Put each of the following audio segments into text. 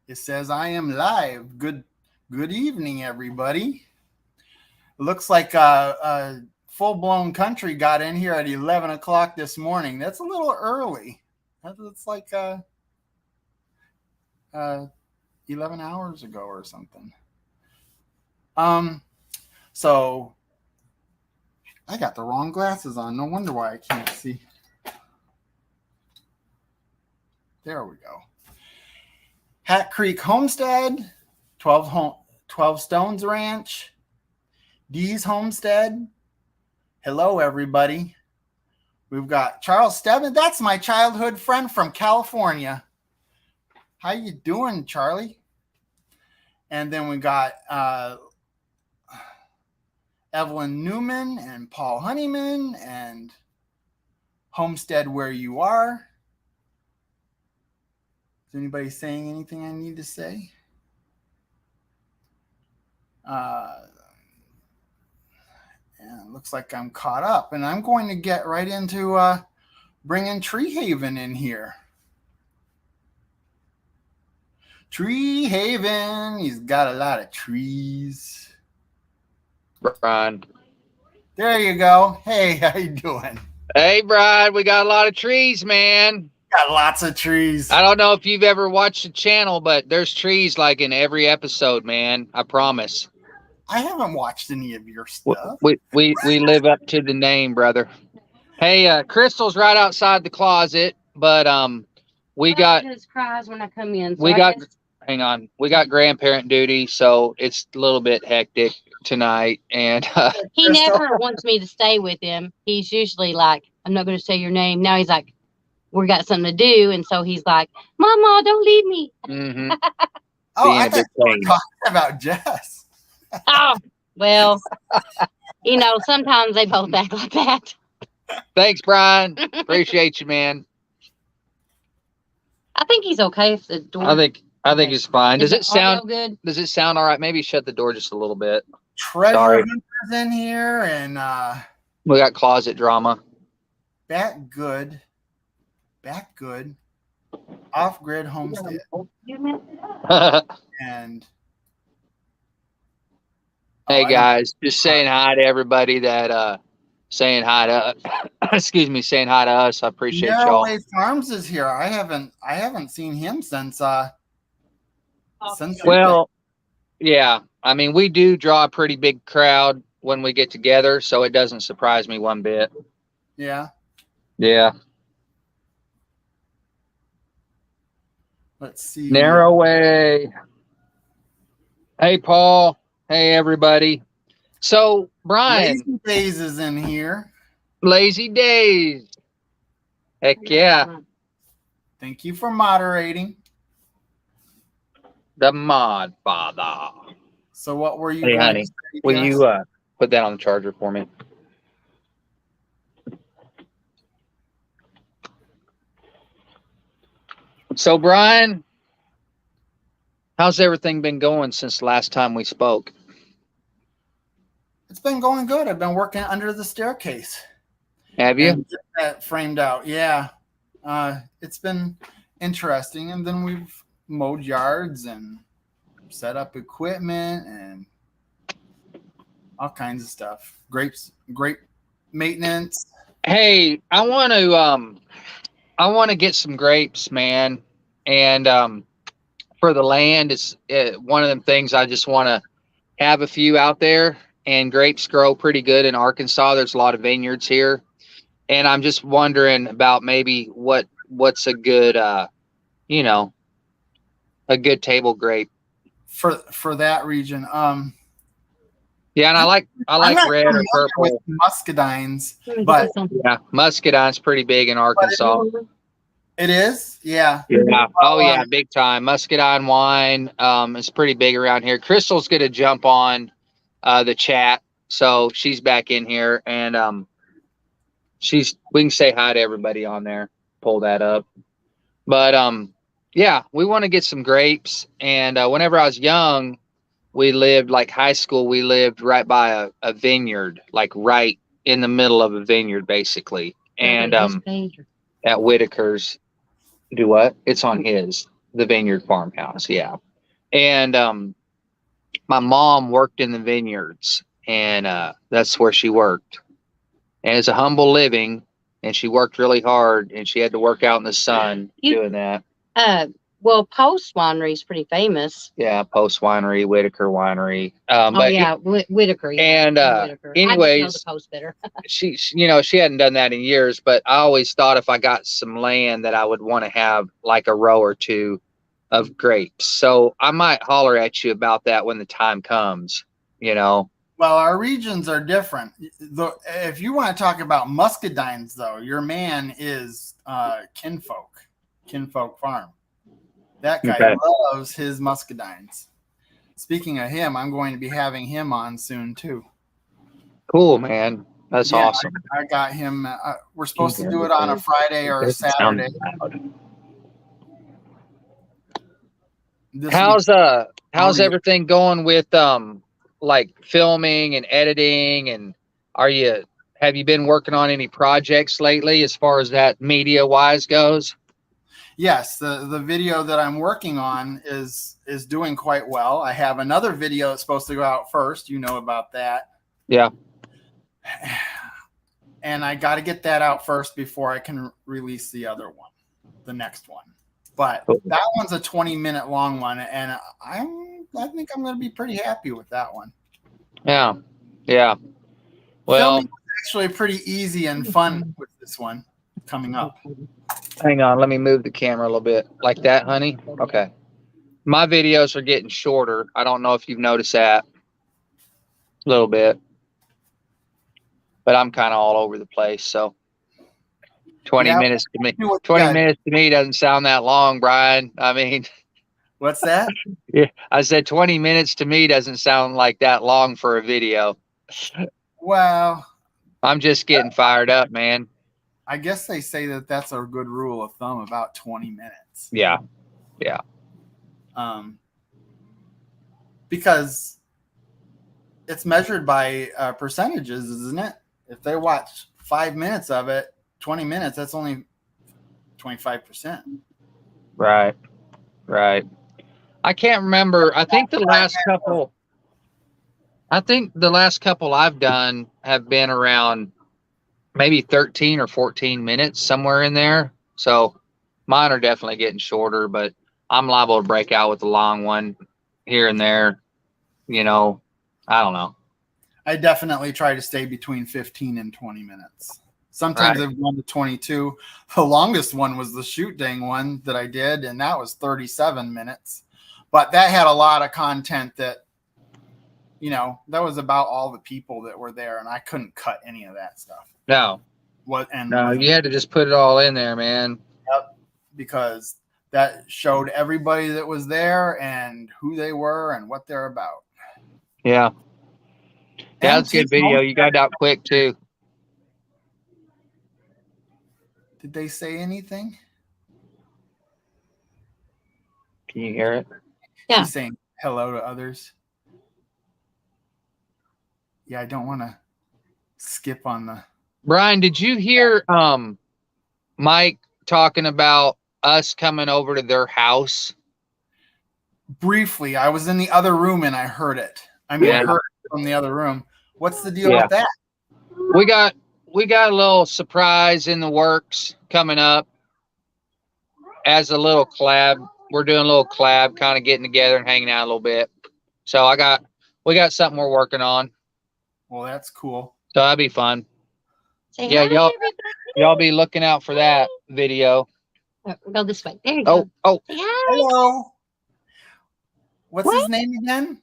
It says I am live. Good evening, everybody. It looks like a full-blown country got in here at 11 o'clock this morning. That's a little early. It's like 11 hours ago or something. So I got the wrong glasses on. No wonder why I can't see. There we go. Hat Creek Homestead, 12 Stones Ranch, Dee's Homestead. Hello, everybody. We've got Charles Stebbins. That's my childhood friend from California. How you doing, Charlie? And then we got Evelyn Newman and Paul Honeyman and Homestead Where You Are. Is anybody saying anything I need to say? And it looks like I'm caught up, and I'm going to get right into bringing Tree Haven in here. Tree Haven, he's got a lot of trees. Brian. There you go. Hey, how you doing? Hey, Brian, we got a lot of trees, man. Got lots of trees. I don't know if you've ever watched the channel, but there's trees like in every episode, man. I promise. I haven't watched any of your stuff. We live up to the name, brother. Hey, Kristal's right outside the closet, but we got just cries when I come in. So hang on. We got grandparent duty, so it's a little bit hectic tonight, and he never wants me to stay with him. He's usually like, I'm not going to say your name. Now he's like, we got something to do, and so he's like, Mama, don't leave me. Mm-hmm. Oh, I thought you were talking about Jess. Oh, well, sometimes they both act like that. Thanks, Brian. Appreciate you, man. I think he's okay if the door. I think it's fine. Does it sound good? Does it sound all right? Maybe shut the door just a little bit. Treasure Hunters in here, and we got closet drama. Back good. Off-grid homestead. And hey guys, just saying hi to everybody that saying hi to saying hi to us. I appreciate y'all. Vineyard Farms is here. I haven't seen him since well, yeah. I mean, we do draw a pretty big crowd when we get together, so it doesn't surprise me one bit. Yeah. Yeah. Let's see. Narrow way. Hey, Paul. Hey, everybody. So, Brian. Lazy Days is in here. Lazy Days. Heck yeah. Thank you for moderating. The mod father. So what were you Hey, honey, will you put that on the charger for me? So, Brian, how's everything been going since the last time we spoke? It's been going good. I've been working under the staircase. Have you? Get that framed out. Yeah. It's been interesting. And then we've mowed yards and set up equipment and all kinds of stuff. Grape maintenance. Hey, I want to get some grapes, man. And for the land, it's one of them things I just want to have a few out there. And grapes grow pretty good in Arkansas. There's a lot of vineyards here. And I'm just wondering about maybe what's a good, a good table grape for that region. Yeah, and I like red or purple. With muscadines, but yeah, muscadine's pretty big in Arkansas. It is, yeah. Yeah. Oh yeah, big time. Muscadine wine is pretty big around here. Kristal's gonna jump on the chat, so she's back in here, and we can say hi to everybody on there. Pull that up, but yeah, we want to get some grapes. And whenever I was young, we lived like high school. We lived right by a vineyard, like right in the middle of a vineyard, basically. And at Whitaker's, do what? It's on his. the Vineyard Farmhouse. Yeah. And my mom worked in the vineyards, and that's where she worked. And it's a humble living, and she worked really hard, and she had to work out in the sun doing that. Well, Post Winery is pretty famous. Yeah, Post Winery, Whitaker Winery. Whitaker. Yeah. And Whitaker. anyways, I just know the Post better. she, she hadn't done that in years, but I always thought if I got some land that I would want to have like a row or two of grapes. So I might holler at you about that when the time comes, Well, our regions are different. If you want to talk about muscadines, though, your man is Kinfolk Farm. That guy loves his muscadines. Speaking of him, I'm going to be having him on soon too. Cool, man. That's awesome. I got him. We're supposed to do it on a Friday or a Saturday. How's everything going with like filming and editing, and have you been working on any projects lately as far as that media wise goes? Yes, the video that I'm working on is doing quite well. I have another video that's supposed to go out first. You know about that. Yeah. And I got to get that out first before I can release the other one, the next one. But that one's a 20-minute long one, and I think I'm going to be pretty happy with that one. Yeah. Yeah. Well, filming was actually pretty easy and fun with this one coming up. Hang on, let me move the camera a little bit. Like that, honey? Okay. My videos are getting shorter. I don't know if you've noticed that. A little bit. But I'm kind of all over the place, so 20 minutes to me. 20 minutes to me doesn't sound that long, Brian. I mean, what's that? Yeah, I said 20 minutes to me doesn't sound like that long for a video. Well, I'm just getting fired up, man. I guess they say that that's a good rule of thumb, about 20 minutes. Yeah. Yeah. Because it's measured by percentages, isn't it? If they watch 5 minutes of it, 20 minutes, that's only 25%. Right. Right. I can't remember. I think the last couple I've done have been around maybe 13 or 14 minutes, somewhere in there. So mine are definitely getting shorter, but I'm liable to break out with a long one here and there. I don't know. I definitely try to stay between 15 and 20 minutes. Sometimes I've gone to 22. The longest one was the shoot dang one that I did, and that was 37 minutes. But that had a lot of content that, that was about all the people that were there, and I couldn't cut any of that stuff. No. You had to just put it all in there, man. Yep. Because that showed everybody that was there and who they were and what they're about. Yeah. That's a good video. You got it out quick too. Did they say anything? Can you hear it? Yeah. She's saying hello to others. Yeah, I don't want to skip on the... Brian, did you hear Mike talking about us coming over to their house? Briefly. I was in the other room and I heard it. I heard it from the other room. What's the deal with that? We got a little surprise in the works coming up as a little collab. We're doing a little collab, kind of getting together and hanging out a little bit. So we got something we're working on. Well, that's cool. So that'd be fun. Say Yeah, y'all be looking out for that video. Go this way. There you go. Oh. Say hi. Hello. What's his name again?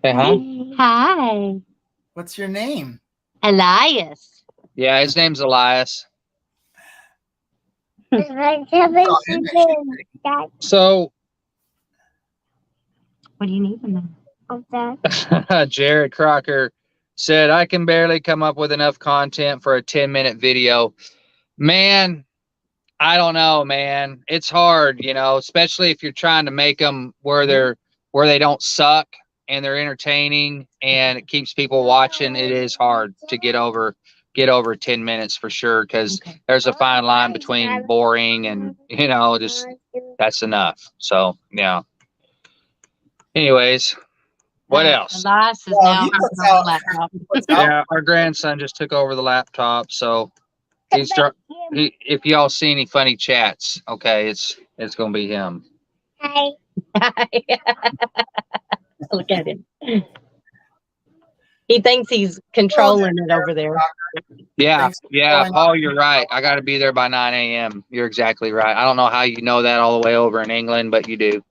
Hey, huh? Hi. What's your name? Elias. Yeah, his name's Elias. So What do you need from them? Jared Crocker said, I can barely come up with enough content for a 10-minute video. Man, I don't know, man. It's hard, especially if you're trying to make them where they don't suck and they're entertaining and it keeps people watching. It is hard to get over 10 minutes for sure, because there's a fine line between boring and just that's enough. So yeah. Anyways, what else? Elias is Well, now he puts on the out- laptop. Yeah, our grandson just took over the laptop, so if y'all see any funny chats, okay, it's gonna be him. Hi. Look at him. He thinks he's controlling it over there. Yeah, Thanks for yeah, calling. Paul, you're right. I got to be there by 9 a.m. You're exactly right. I don't know how you know that all the way over in England, but you do.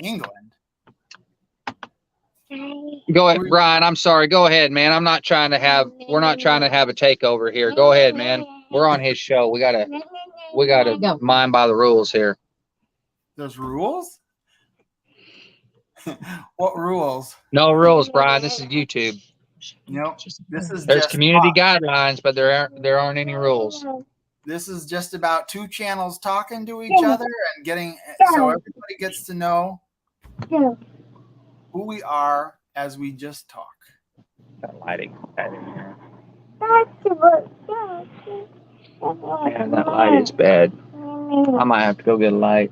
England. Go ahead, Brian. I'm sorry. Go ahead, man. We're not trying to have a takeover here. Go ahead, man. We're on his show. We gotta Go. mind by the rules here. There's rules? What rules? No rules, Brian. This is YouTube. Nope. This is There's just community guidelines, but there aren't any rules. This is just about two channels talking to each other and getting so everybody gets to know who we are as we just talk. Got lighting in here. Man, that light is bad. I might have to go get a light.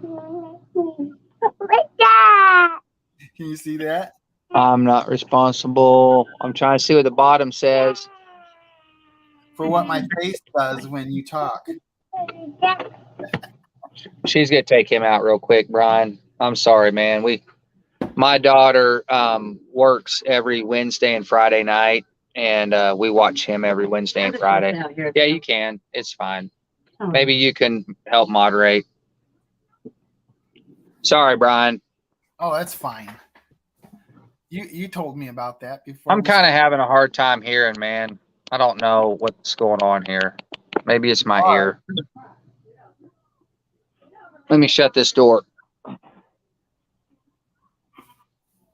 Can you see that? I'm not responsible. I'm trying to see what the bottom says. For what my face does when you talk. She's gonna take him out real quick, Brian. I'm sorry, man. My daughter works every Wednesday and Friday night, and we watch him every Wednesday and Friday. Yeah, you can. It's fine. Maybe you can help moderate. Sorry, Brian. Oh, that's fine. You told me about that before. I'm kind of having a hard time hearing, man. I don't know what's going on here. Maybe it's my ear. Let me shut this door.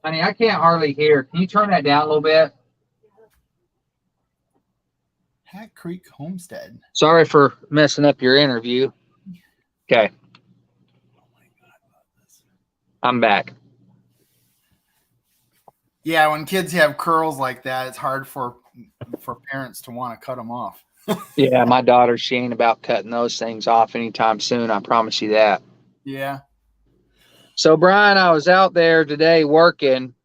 Honey, I can't hardly hear. Can you turn that down a little bit? Hat Creek Homestead. Sorry for messing up your interview. Okay. I'm back. Yeah, when kids have curls like that, it's hard for parents to want to cut them off. Yeah, my daughter, she ain't about cutting those things off anytime soon. I promise you that. Yeah. So, Brian, I was out there today working,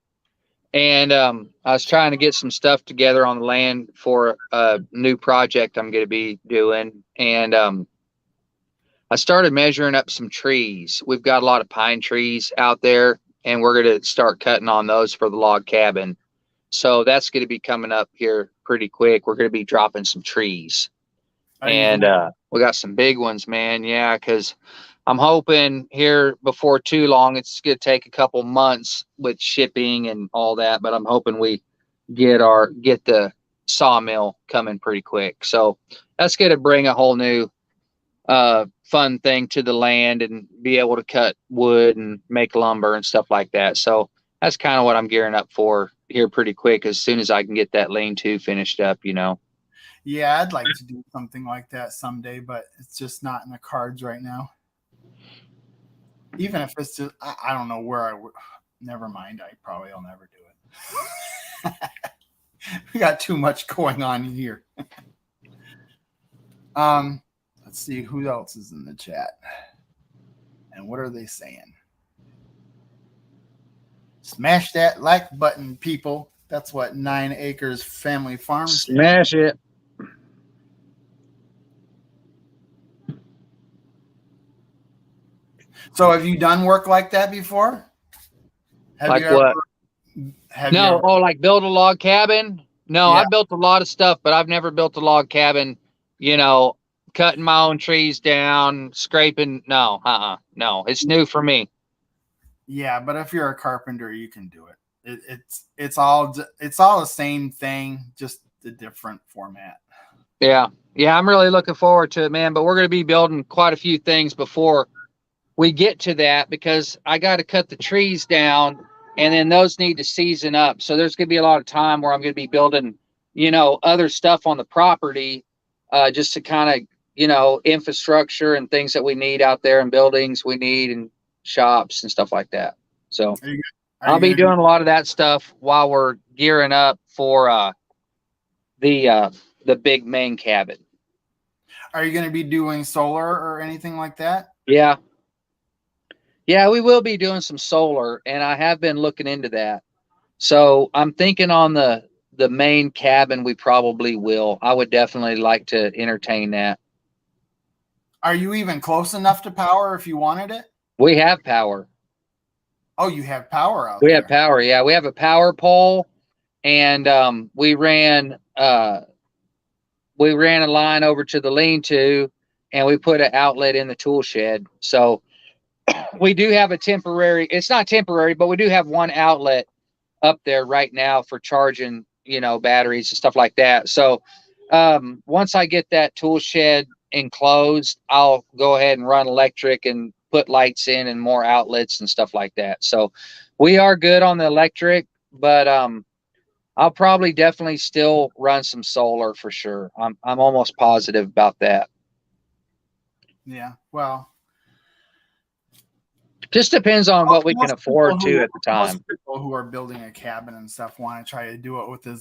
and I was trying to get some stuff together on the land for a new project I'm going to be doing. And I started measuring up some trees. We've got a lot of pine trees out there, and we're going to start cutting on those for the log cabin. So that's going to be coming up here pretty quick. We're going to be dropping some trees. And we got some big ones, man. Yeah, because I'm hoping here before too long, it's going to take a couple months with shipping and all that, but I'm hoping we get the sawmill coming pretty quick. So that's going to bring a whole new fun thing to the land and be able to cut wood and make lumber and stuff like that. So that's kind of what I'm gearing up for here pretty quick, as soon as I can get that lean-to finished up, you know. Yeah, I'd like to do something like that someday, but it's just not in the cards right now. Even if it's just, I don't know where I would. Never mind. I probably will never do it. We got too much going on here. Let's see who else is in the chat and what are they saying. Smash that like button, people. That's what 9 Acres Family Farm said. Smash it. So have you done work like that before? Like what? No, like build a log cabin? No, Yeah. I built a lot of stuff, but I've never built a log cabin, you know, cutting my own trees down, scraping. No, no, it's new for me. Yeah, but if you're a carpenter, you can do it. It's all the same thing, just a different format. Yeah, I'm really looking forward to it, man. But we're going to be building quite a few things before we get to that, because I got to cut the trees down, and then those need to season up. So there's going to be a lot of time where I'm going to be building, you know, other stuff on the property, just to kind of, you know, infrastructure and things that we need out there, and buildings we need, and shops and stuff like that. So I'll be doing a lot of that stuff while we're gearing up for the big main cabin. Are you going to be doing solar or anything like that? Yeah. Yeah, we will be doing some solar, and I have been looking into that. So I'm thinking on the main cabin, we probably will. I would definitely like to entertain that. Are you even close enough to power if you wanted it? We have power. Oh, you have power out We there. have power. Yeah, we have a power pole, and we ran a line over to the lean-to, and we put an outlet in the tool shed. So we do have a temporary. It's not temporary, but we do have one outlet up there right now for charging, batteries and stuff like that. So once I get that tool shed enclosed, I'll go ahead and run electric and put lights in and more outlets and stuff like that. So we are good on the electric, but I'll probably definitely still run some solar for sure. I'm almost positive about that. Yeah. Well, just depends on what we can afford to at the time. Most people who are building a cabin and stuff want to try to do it with the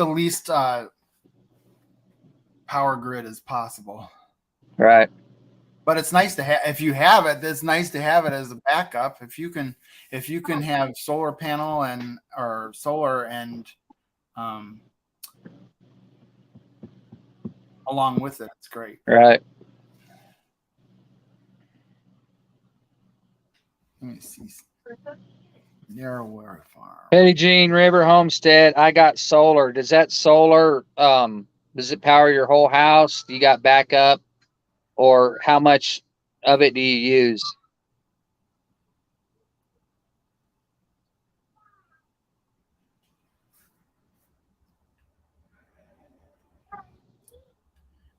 least power grid as possible. Right. But it's nice to have, if you have it, it's nice to have it as a backup. If you can have solar panel or solar and along with it, it's great. Right. Let me see. Narrower Farm. Petty Jean River Homestead. I got solar. Does that solar does it power your whole house? Do you got backup? Or how much of it do you use?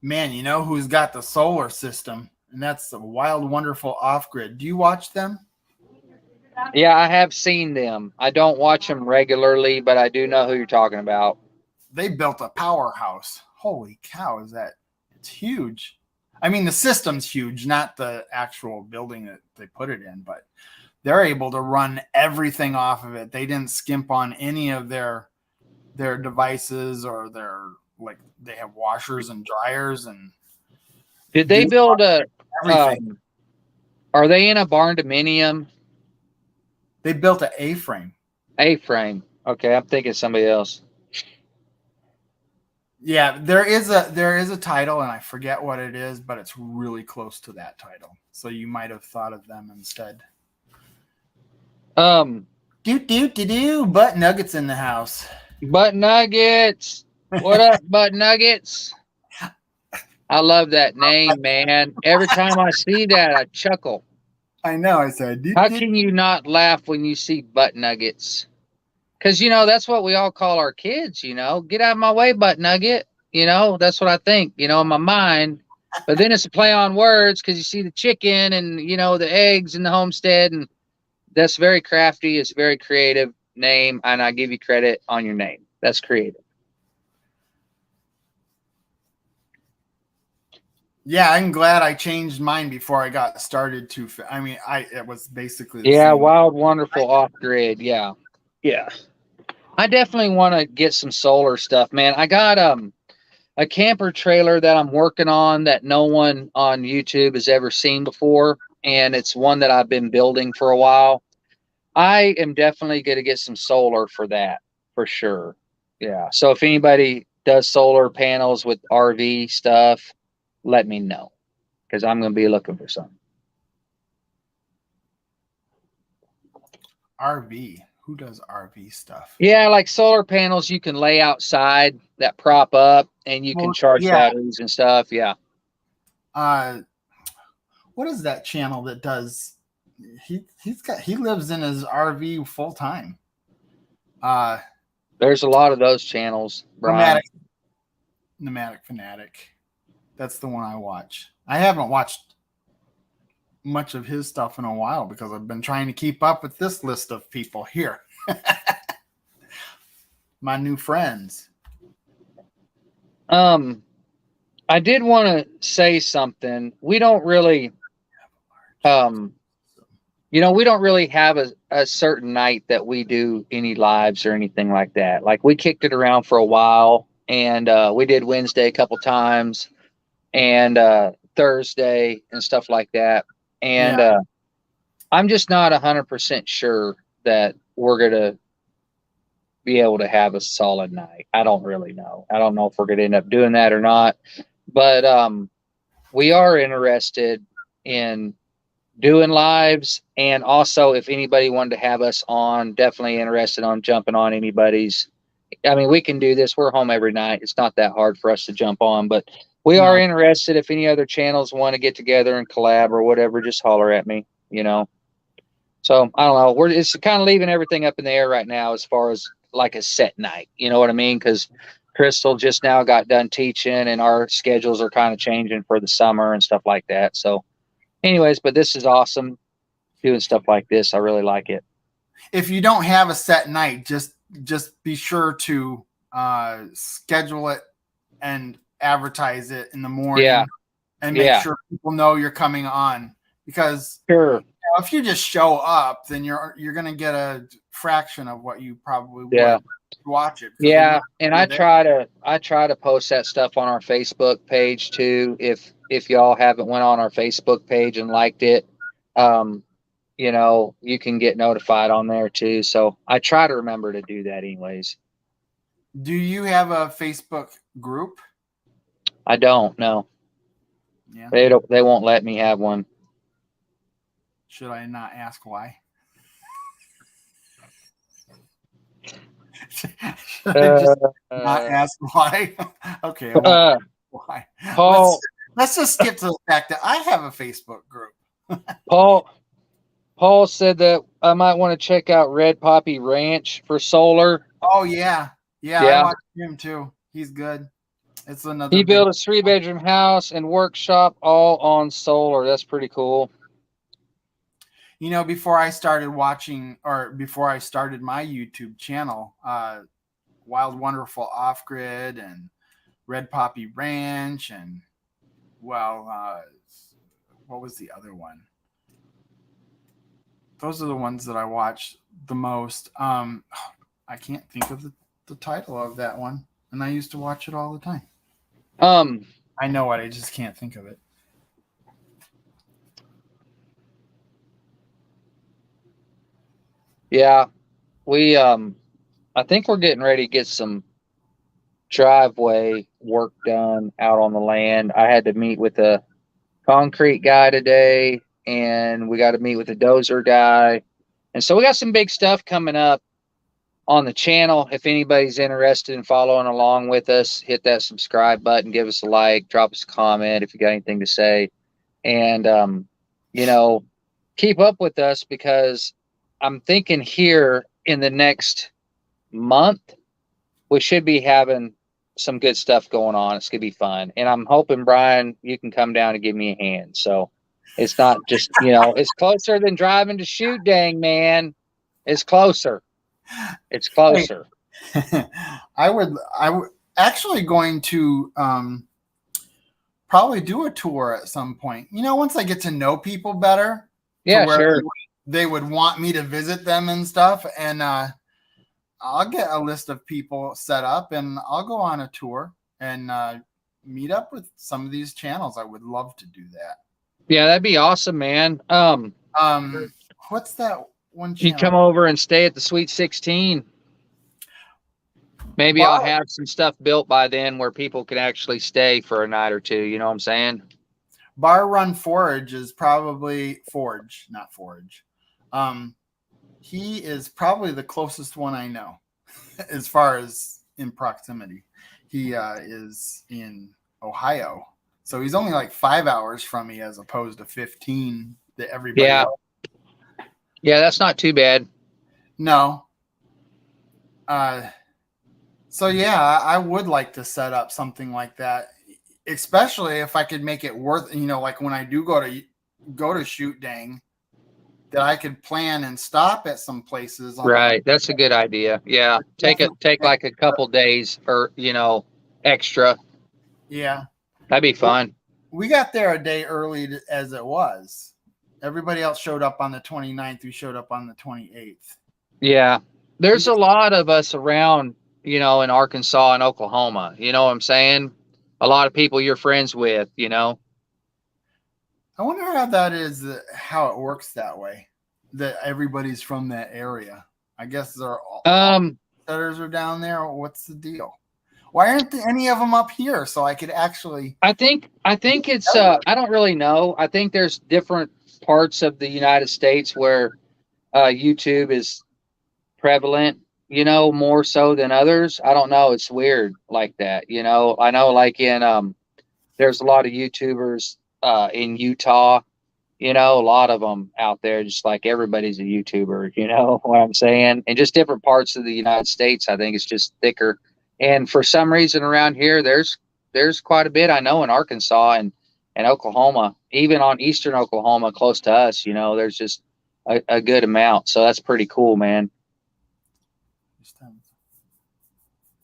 Man, you know who's got the solar system? And that's the Wild Wonderful Off Grid. Do you watch them? Yeah, I have seen them. I don't watch them regularly, but I do know who you're talking about. They built a powerhouse. Holy cow, it's huge. I mean, the system's huge, not the actual building that they put it in, but they're able to run everything off of it. They didn't skimp on any of their devices or they have washers and dryers. And did they build everything? Are they in a barn dominium? They built an A-frame. A-frame. Okay, I'm thinking somebody else. Yeah, there is a title, and I forget what it is, but it's really close to that title. So you might have thought of them instead. Butt Nuggets in the house. Butt Nuggets. What up, Butt Nuggets? I love that name, man. Every time I see that, I chuckle. I know. I said, how can you not laugh when you see Butt Nuggets? Because, that's what we all call our kids, get out of my way, Butt Nugget. That's what I think, in my mind. But then it's a play on words because you see the chicken and, the eggs in the homestead. And that's very crafty. It's a very creative name. And I give you credit on your name. That's creative. Yeah, I'm glad I changed mine before I got started to. I mean, it was basically the same. Wild, Wonderful, Off Grid. Yeah. I definitely want to get some solar stuff, man. I got a camper trailer that I'm working on that no one on YouTube has ever seen before, and it's one that I've been building for a while. I am definitely going to get some solar for that, for sure. Yeah. So if anybody does solar panels with RV stuff, let me know, because I'm going to be looking for some. RV. Who does RV stuff? Yeah, like solar panels you can lay outside that prop up, and you can charge batteries and stuff. Yeah. What is that channel that does? He lives in his RV full time. There's a lot of those channels, Brian. Nomadic Fanatic. That's the one I watch. I haven't watched much of his stuff in a while because I've been trying to keep up with this list of people here. My new friends. I did want to say something. We don't really we don't really have a certain night that we do any lives or anything like that. Like, we kicked it around for a while, and we did Wednesday a couple times and Thursday and stuff like that. And Yeah. I'm just not 100% sure that we're going to be able to have a solid night. I don't really know. I don't know if we're going to end up doing that or not. But we are interested in doing lives, and also if anybody wanted to have us on, definitely interested on jumping on anybody's. I mean, we can do this. We're home every night. It's not that hard for us to jump on, but we are interested. If any other channels want to get together and collab or whatever, just holler at me, you know. So I don't know. It's kind of leaving everything up in the air right now as far as like a set night. You know what I mean? Because Kristal just now got done teaching, and our schedules are kind of changing for the summer and stuff like that. So, anyways, but this is awesome doing stuff like this. I really like it. If you don't have a set night, just be sure to schedule it and advertise it in the morning. Yeah. And make sure people know you're coming on, because if you just show up, then you're going to get a fraction of what you probably would watch it. Yeah, and I try to post that stuff on our Facebook page too. If y'all haven't went on our Facebook page and liked it, you know, you can get notified on there too. So I try to remember to do that anyways. Do you have a Facebook group? I don't know. Yeah. They won't let me have one. Should I not ask why? Should I just not ask why? Okay. Why? Let's just skip to the fact that I have a Facebook group. Paul said that I might want to check out Red Poppy Ranch for solar. Oh yeah. I watched him too. He's good. It's another. He built a 3-bedroom house and workshop all on solar. That's pretty cool. You know, before I started my YouTube channel, Wild Wonderful Off Grid and Red Poppy Ranch, and what was the other one? Those are the ones that I watched the most. I can't think of the title of that one, and I used to watch it all the time. I know it, I just can't think of it. Yeah, we I think we're getting ready to get some driveway work done out on the land. I had to meet with a concrete guy today, and we got to meet with a dozer guy. And so we got some big stuff coming up on the channel. If anybody's interested in following along with us, hit that subscribe button, give us a like, drop us a comment if you got anything to say. And you know, keep up with us, because I'm thinking here in the next month, we should be having some good stuff going on. It's going to be fun. And I'm hoping, Brian, you can come down and give me a hand. So it's not just, you know, it's closer than driving to shoot, dang, man. It's closer. It's closer. I would actually going to probably do a tour at some point. You know, once I get to know people better. Yeah, sure. They would want me to visit them and stuff, and I'll get a list of people set up, and I'll go on a tour and meet up with some of these channels. I would love to do that. Yeah, that'd be awesome, man. What's that one channel? You come over and stay at the Sweet 16. Maybe I'll have some stuff built by then where people can actually stay for a night or two. You know what I'm saying? Bar Run Forage is probably not Forage. He is probably the closest one I know as far as in proximity. He is in Ohio, so he's only like 5 hours from me as opposed to 15 that everybody else. Yeah, that's not too bad. No. So yeah, I would like to set up something like that, especially if I could make it worth, you know, like when I do go to shoot dang, that I could plan and stop at some places. Right. That's a good idea. Yeah. Take like a couple days or, you know, extra. Yeah. That'd be fun. We got there a day early as it was. Everybody else showed up on the 29th. We showed up on the 28th. Yeah. There's a lot of us around, you know, in Arkansas and Oklahoma. You know what I'm saying? A lot of people you're friends with, you know. I wonder how that is, how it works that way, that everybody's from that area. I guess they're all setters are down there. What's the deal? Why aren't any of them up here so I could actually? I think it's I don't really know. I think there's different parts of the United States where YouTube is prevalent, more so than others. I don't know. It's weird like that. I know like in there's a lot of YouTubers in Utah, a lot of them out there, just like everybody's a YouTuber, you know what I'm saying? And just different parts of the United States, I think it's just thicker. And for some reason around here, there's quite a bit, I know, in Arkansas and Oklahoma, even on eastern Oklahoma, close to us, there's just a good amount. So that's pretty cool, man.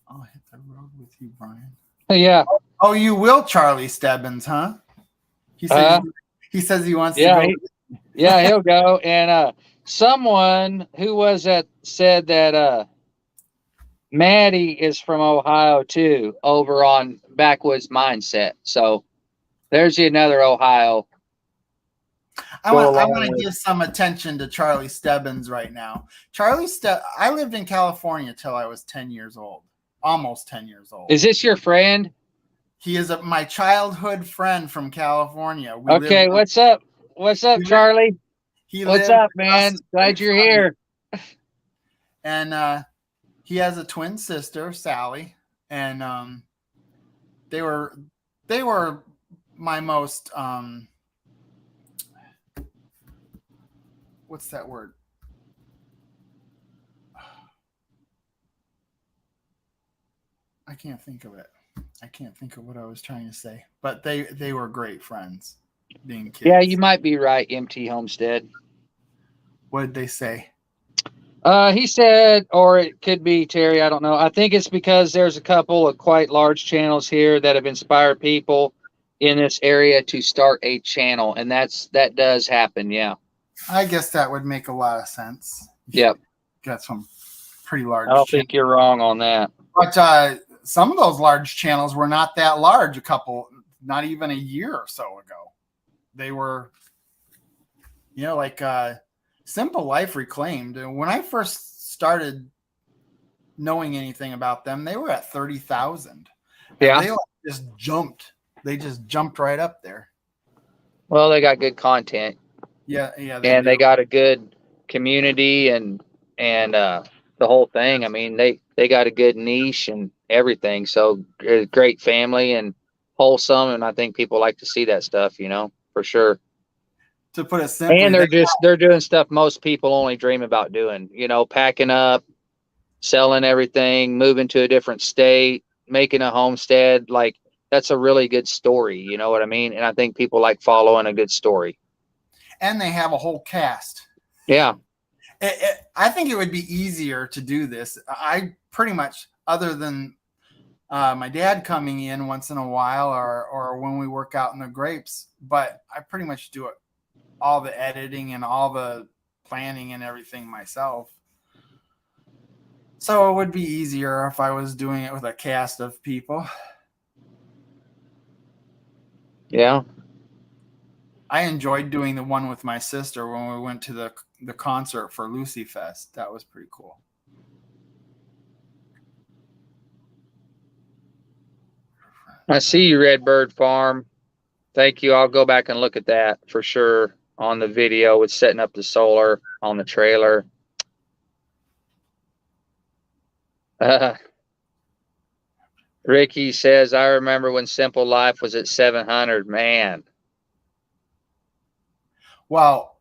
I'll hit the road with you, Brian. Yeah. Oh, you will, Charlie Stebbins, huh? He says he wants to go. Yeah, he'll go. And someone who was at said that Maddie is from Ohio too, over on Backwoods Mindset. So there's another Ohio. I want to give some attention to Charlie Stebbins right now. I lived in California till I was 10 years old, almost 10 years old. Is this your friend? He is my childhood friend from California. Okay, what's up? What's up, Charlie? What's up, man? Glad you're here. And he has a twin sister, Sally, and they were my most what's that word? I can't think of it. I can't think of what I was trying to say, but they were great friends, being kids. Yeah, you might be right, MT Homestead. What did they say? He said, or it could be Terry, I don't know. I think it's because there's a couple of quite large channels here that have inspired people in this area to start a channel, and that does happen, yeah. I guess that would make a lot of sense. Yep. Got some pretty large I don't think you're wrong on that. But some of those large channels were not that large not even a year or so ago. They were, like Simple Life Reclaimed. And when I first started knowing anything about them, they were at 30,000. Yeah. They just jumped. They just jumped right up there. Well, they got good content. Yeah. They got a good community and the whole thing. I mean, they got a good niche and everything. So a great family and wholesome. And I think people like to see that stuff, for sure. To put it simply, and they're doing stuff most people only dream about doing, packing up, selling everything, moving to a different state, making a homestead. Like, that's a really good story. You know what I mean? And I think people like following a good story. And they have a whole cast. Yeah. I think it would be easier to do this. I pretty much, other than my dad coming in once in a while or when we work out in the grapes, but I pretty much do it, all the editing and all the planning and everything myself. So it would be easier if I was doing it with a cast of people. Yeah. I enjoyed doing the one with my sister when we went to the concert for Lucy Fest. That was pretty cool. I see you, Redbird Farm. Thank you. I'll go back and look at that for sure on the video with setting up the solar on the trailer. Ricky says, I remember when Simple Life was at 700, man. Well,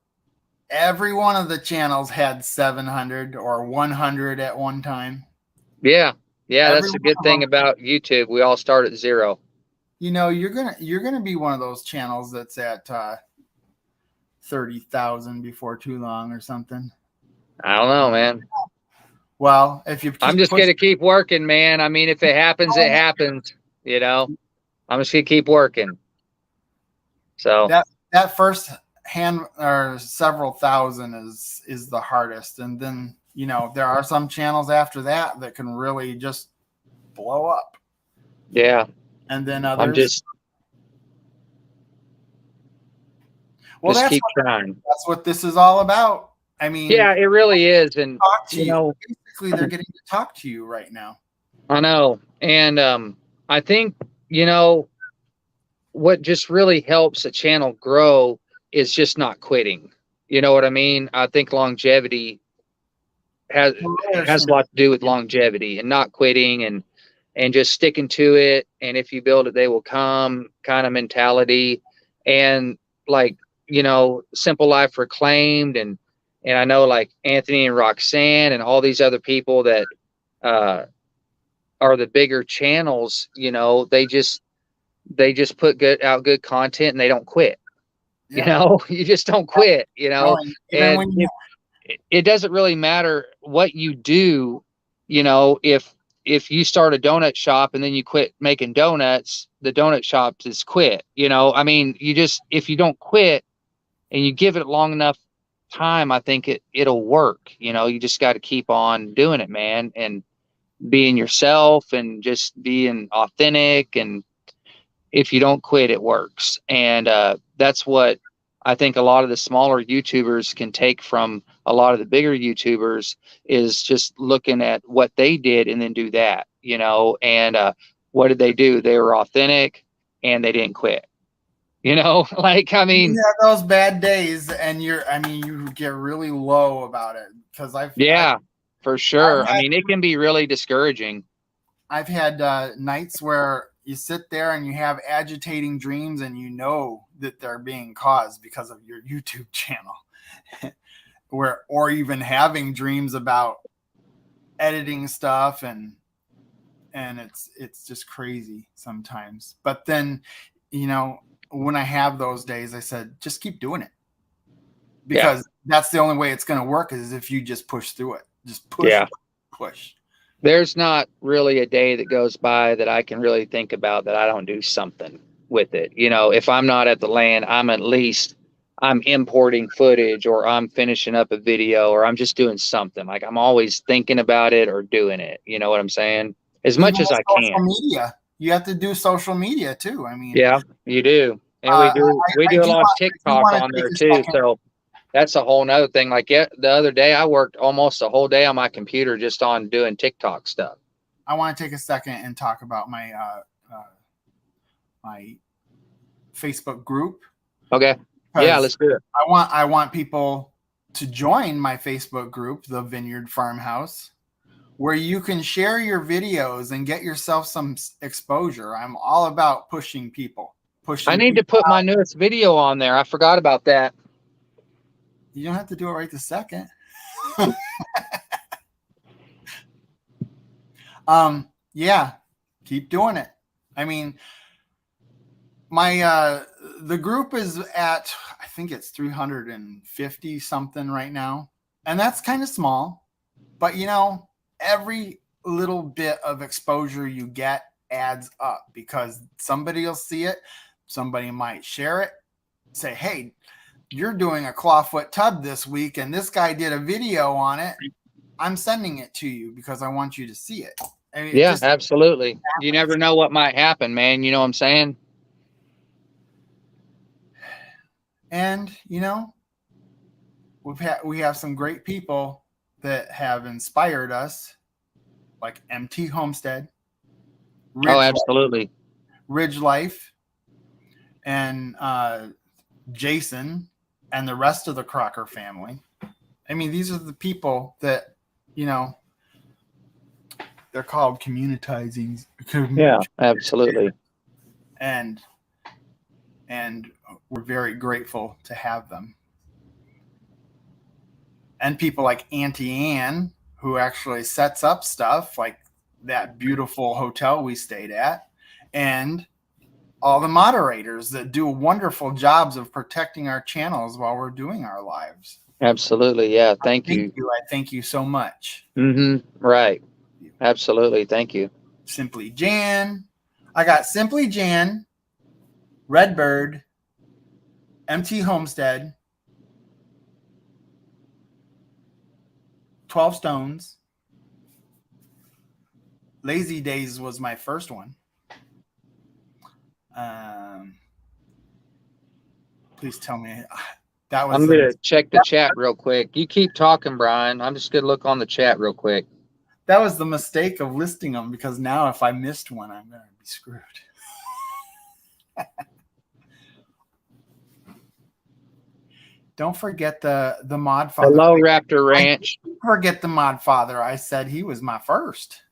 every one of the channels had 700 or 100 at one time. Yeah. Yeah, that's the good thing about YouTube. We all start at zero. You're gonna be one of those channels that's at 30,000 before too long or something. I don't know, man. Well, if you I'm just gonna keep working, man. I mean, if it happens, it happens. I'm just gonna keep working. So that first hand or several thousand is the hardest, and then there are some channels after that can really just blow up. Yeah. And then others. Well, Just keep trying. that's what this is all about. I mean, Yeah, it really is. And talk to you you. know, Basically, they're getting to talk to you right now. I know. And I think, what just really helps a channel grow is just not quitting. You know what I mean? I think longevity has There's a lot to do with longevity and not quitting and just sticking to it. And if you build it, they will come kind of mentality. And like, Simple Life Reclaimed and I know like Anthony and Roxanne and all these other people that are the bigger channels, they just put out good content and they don't quit. You just don't quit, No, and even and when you it doesn't really matter what you do, if you start a donut shop and then you quit making donuts, the donut shop is quit. I mean, if you don't quit and you give it long enough time, I think it'll work. You just got to keep on doing it, man, and being yourself and just being authentic. And if you don't quit, it works. And that's what I think a lot of the smaller YouTubers can take from a lot of the bigger YouTubers is just looking at what they did and then do that, and what did they do? They were authentic and they didn't quit, like, I mean, you have those bad days and you get really low about it because for sure. I mean, it can be really discouraging. I've had nights where you sit there and you have agitating dreams and that they're being caused because of your YouTube channel or even having dreams about editing stuff and it's just crazy sometimes. But then, when I have those days, I said, just keep doing it because that's the only way it's going to work is if you just push through it. Just push. There's not really a day that goes by that I can really think about that I don't do something with it. If I'm not at the land, I'm importing footage or I'm finishing up a video or I'm just doing something. Like I'm always thinking about it or doing it. You know what I'm saying? As much as I can. Social media. You have to do social media too. I mean, yeah, you do. And we do a lot of TikTok on there too. So that's a whole nother thing. Like the other day, I worked almost a whole day on my computer just on doing TikTok stuff. I want to take a second and talk about my my Facebook group. Okay. Yeah, let's do it. I want people to join my Facebook group, the Vineyard Farmhouse, where you can share your videos and get yourself some exposure. I'm all about pushing people. I need to put my newest video on there. I forgot about that. You don't have to do it right this second. Yeah, keep doing it. I mean, the group is at, I think it's 350 something right now. And that's kind of small, but every little bit of exposure you get adds up because somebody will see it. Somebody might share it, say, hey, you're doing a clawfoot tub this week and this guy did a video on it. I'm sending it to you because I want you to see it. I mean, yeah, absolutely. You never know what might happen, man. You know what I'm saying? And, we have some great people that have inspired us, like MT Homestead. Absolutely. Ridge Life and Jason and the rest of the Crocker family. I mean, these are the people that, they're called communitizing. Yeah, absolutely. And we're very grateful to have them. And people like Auntie Ann, who actually sets up stuff like that beautiful hotel we stayed at, and all the moderators that do wonderful jobs of protecting our channels while we're doing our lives. Absolutely. Yeah. Thank you. I thank you so much. Right. Absolutely. Thank you. Simply Jan. I got Simply Jan, Redbird, MT Homestead, 12 Stones. Lazy Days was my first one. Please tell me that was. I'm gonna check the chat real quick. You keep talking, Brian. I'm just gonna look on the chat real quick. That was the mistake of listing them, because now if I missed one, I'm gonna be screwed. Don't forget the Mod Father. Hello, Raptor Ranch. Forget the Mod Father. I said he was my first.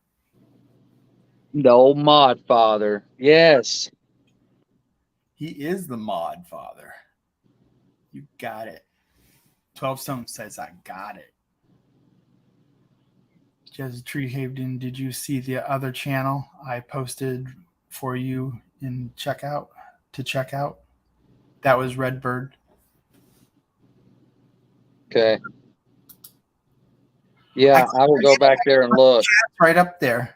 The old Mod Father. Yes. He is the Mod Father. You got it. 12 Stone says I got it. Jez Tree Haven, did you see the other channel I posted for you in checkout to check out? That was Redbird. Okay. Yeah, I will go back there and look. It's right up there.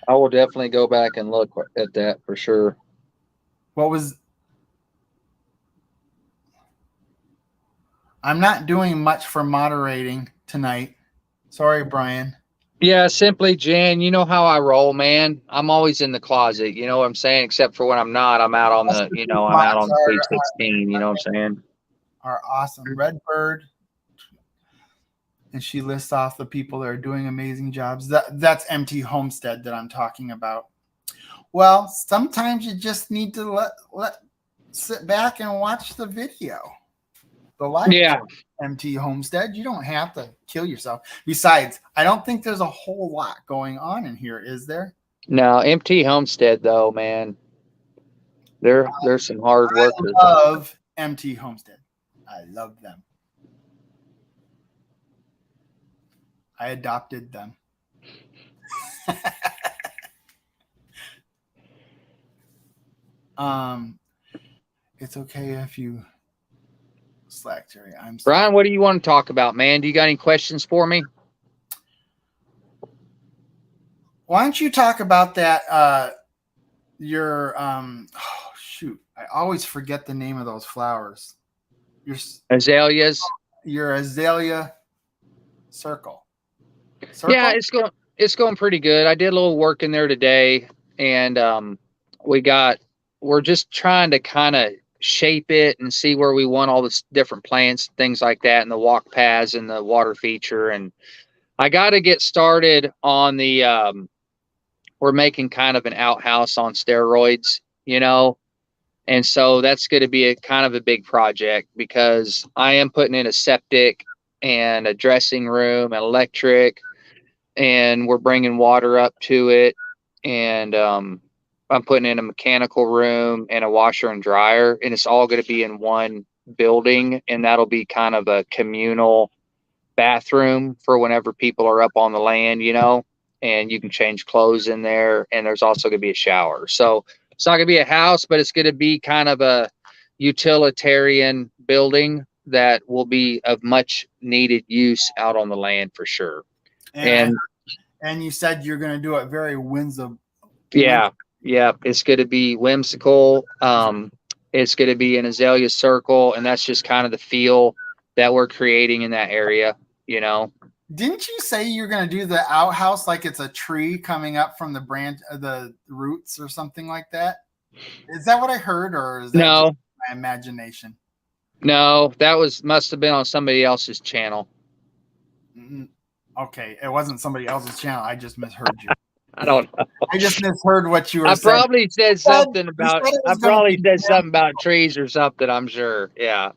I will definitely go back and look at that for sure. What was... I'm not doing much for moderating tonight. Sorry, Brian. Yeah, simply Jan, you know how I roll, man. I'm always in the closet, you know what I'm saying? Except for when I'm not, I'm out on the, you know, I'm out on Sweet 16, you know what I'm saying? Are awesome. Redbird. And she lists off the people that are doing amazing jobs. That's MT Homestead that I'm talking about. Well, sometimes you just need to let sit back and watch the video. The live MT Homestead. You don't have to kill yourself. Besides, I don't think there's a whole lot going on in here, is there? No, MT Homestead though, man. There's some hard workers. I love MT Homestead. I love them. I adopted them. It's okay if you slack, Jerry. I'm sorry. Brian, what do you want to talk about, man? Do you got any questions for me? Why don't you talk about that? Your shoot, I always forget the name of those flowers. Your Azaleas. Your azalea circle. Yeah, it's going pretty good. I did a little work in there today, and we're just trying to kind of shape it and see where we want all the different plants, things like that, and the walk paths and the water feature. And I got to get started on the we're making kind of an outhouse on steroids, you know, and so that's going to be a kind of a big project, because I am putting in a septic and a dressing room and electric, and we're bringing water up to it, and I'm putting in a mechanical room and a washer and dryer, and it's all going to be in one building, and that'll be kind of a communal bathroom for whenever people are up on the land, you know, and you can change clothes in there, and there's also going to be a shower. So it's not going to be a house, but it's going to be kind of a utilitarian building that will be of much needed use out on the land for sure. And you said you're going to do it very whimsical. Yeah, it's going to be whimsical. It's going to be an azalea circle, and that's just kind of the feel that we're creating in that area, you know. Didn't you say you're going to do the outhouse like it's a tree coming up from the branch, the roots or something like that? Is that what I heard, or is that no my imagination? No, that must have been on somebody else's channel. Okay, it wasn't somebody else's channel. I just misheard you. I don't know. I just misheard what you were saying. Probably said something about. I probably said something about trees or something. I'm sure. Yeah.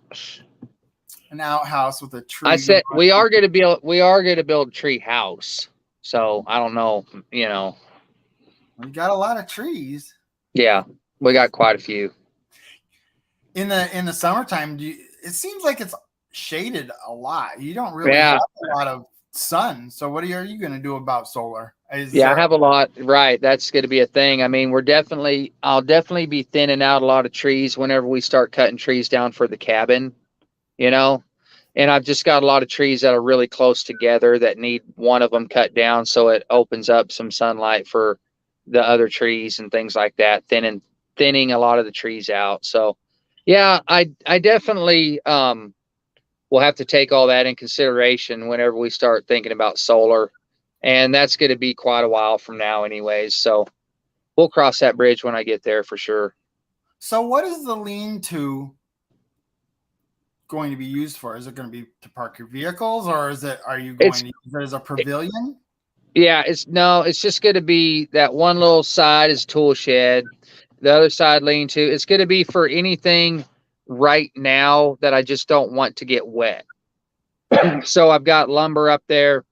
An outhouse with a tree. I said we are going to build a tree house. So I don't know. You know. We got a lot of trees. Yeah, we got quite a few. In the summertime, it seems like it's shaded a lot. You don't really have a lot of sun. So what are you going to do about solar? I have a lot. Right. That's going to be a thing. I mean, I'll definitely be thinning out a lot of trees whenever we start cutting trees down for the cabin, you know, and I've just got a lot of trees that are really close together that need one of them cut down, so it opens up some sunlight for the other trees and things like that, thinning a lot of the trees out. So yeah, I definitely will have to take all that in consideration whenever we start thinking about solar, and that's going to be quite a while from now anyways, so we'll cross that bridge when I get there for sure. So what is the lean-to going to be used for? Is it going to be to park your vehicles, or are you going to use it as a pavilion? Yeah, it's just going to be that one little side is tool shed. The other side lean to. It's going to be for anything right now that I just don't want to get wet. So I've got lumber up there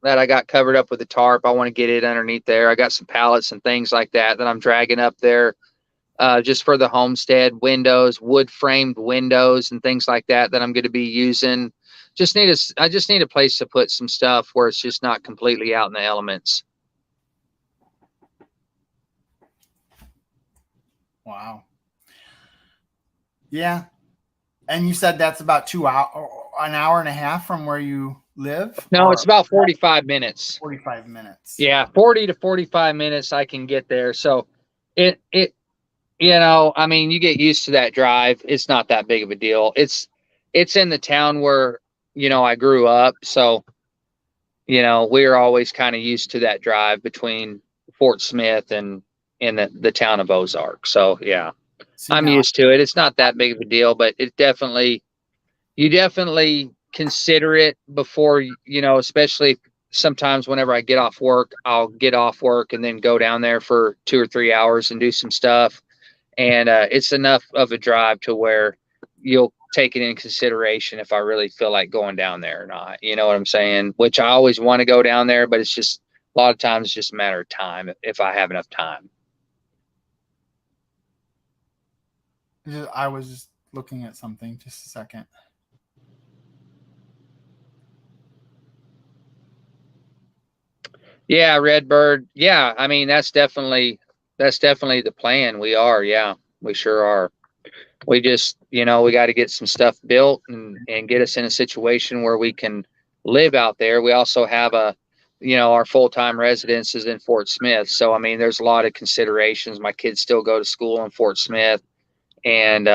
that I got covered up with a tarp. I want to get it underneath there. I got some pallets and things like that I'm dragging up there just for the homestead, windows, wood framed windows and things like that I'm going to be using. I just need a place to put some stuff where it's just not completely out in the elements. Wow. Yeah. And you said that's about an hour and a half from where you live? No, it's about 45 minutes. 45 minutes. Yeah, 40 to 45 minutes I can get there. So it I mean, you get used to that drive. It's not that big of a deal. It's in the town where, I grew up. So, we're always kind of used to that drive between Fort Smith and the town of Ozark. So, yeah, I'm used to it. It's not that big of a deal, but you definitely consider it before, especially sometimes whenever I get off work, I'll get off work and then go down there for 2 or 3 hours and do some stuff. And it's enough of a drive to where you'll take it in consideration if I really feel like going down there or not. You know what I'm saying? Which I always want to go down there, but it's just a lot of times it's just a matter of time if I have enough time. I was just looking at something. Just a second. Yeah, Redbird. Yeah, I mean that's definitely the plan. We sure are. We just, we got to get some stuff built and get us in a situation where we can live out there. We also have our full-time residence is in Fort Smith. So, I mean, there's a lot of considerations. My kids still go to school in Fort Smith and,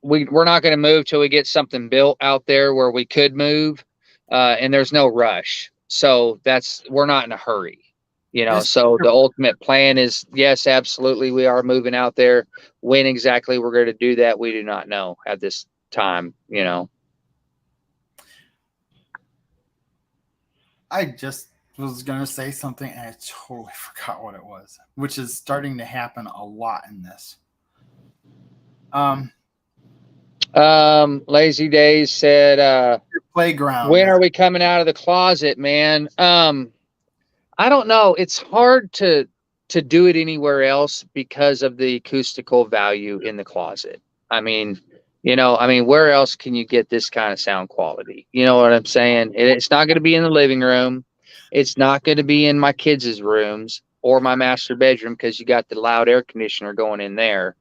we're not going to move till we get something built out there where we could move. And there's no rush. So we're not in a hurry. So the ultimate plan is, yes, absolutely. We are moving out there. When exactly we're going to do that, we do not know at this time, I just was going to say something and I totally forgot what it was, which is starting to happen a lot in this. Lazy Days said, playground. When are we coming out of the closet, man? I don't know. It's hard to do it anywhere else because of the acoustical value in the closet. I mean, where else can you get this kind of sound quality? You know what I'm saying? It's not going to be in the living room. It's not going to be in my kids' rooms or my master bedroom because you got the loud air conditioner going in there.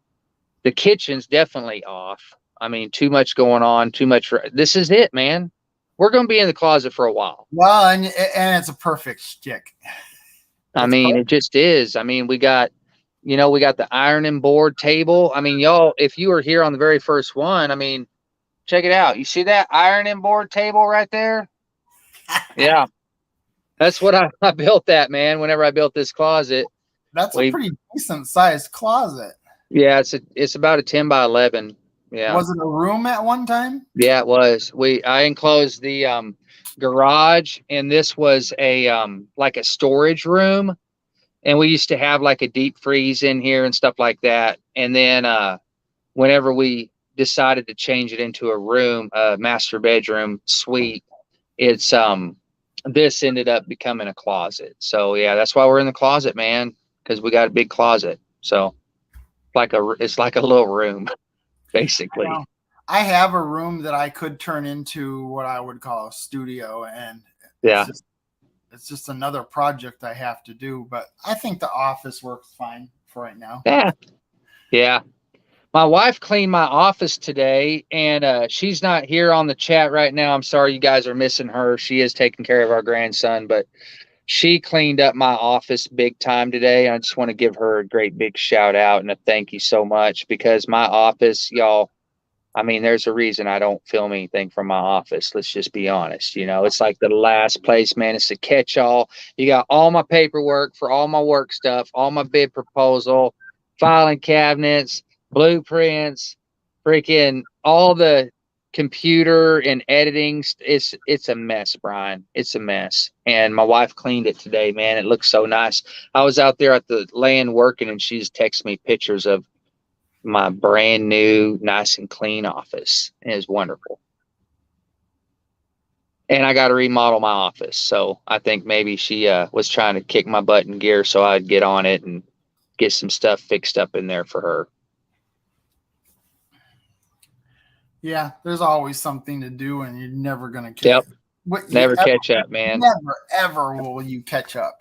The kitchen's definitely off. I mean, too much going on, too much. This is it, man. We're going to be in the closet for a while. Well, and it's a perfect stick. I mean, it just is. I mean, we got the ironing board table. I mean, y'all, if you were here on the very first one, I mean, check it out. You see that ironing board table right there? Yeah. That's what I built that, man, whenever I built this closet. That's a pretty decent sized closet. Yeah, it's about a 10 by 11. Yeah. Was it a room at one time? Yeah, it was. I enclosed the garage, and this was a like a storage room, and we used to have like a deep freeze in here and stuff like that. And then whenever we decided to change it into a room, a master bedroom suite, it's this ended up becoming a closet. So yeah, that's why we're in the closet, man, because we got a big closet. So it's like a little room. Basically, I have a room that I could turn into what I would call a studio, and it's just another project I have to do. But I think the office works fine for right now. Yeah. My wife cleaned my office today, and she's not here on the chat right now. I'm sorry, you guys are missing her. She is taking care of our grandson, but she cleaned up my office big time today. I just want to give her a great big shout out and a thank you so much, because my office, y'all, I mean, there's a reason I don't film anything from my office. Let's just be honest. It's like the last place, man. It's a catch-all. You got all my paperwork for all my work stuff, all my bid proposal, filing cabinets, blueprints, freaking all the computer and editing. It's a mess, Brian. It's a mess. And my wife cleaned it today, man. It looks so nice. I was out there at the land working, and she just texted me pictures of my brand new, nice and clean office. It is wonderful. And I got to remodel my office. So I think maybe she was trying to kick my butt in gear so I'd get on it and get some stuff fixed up in there for her. Yeah, there's always something to do, and you're never going to catch up, man. Never, ever will you catch up.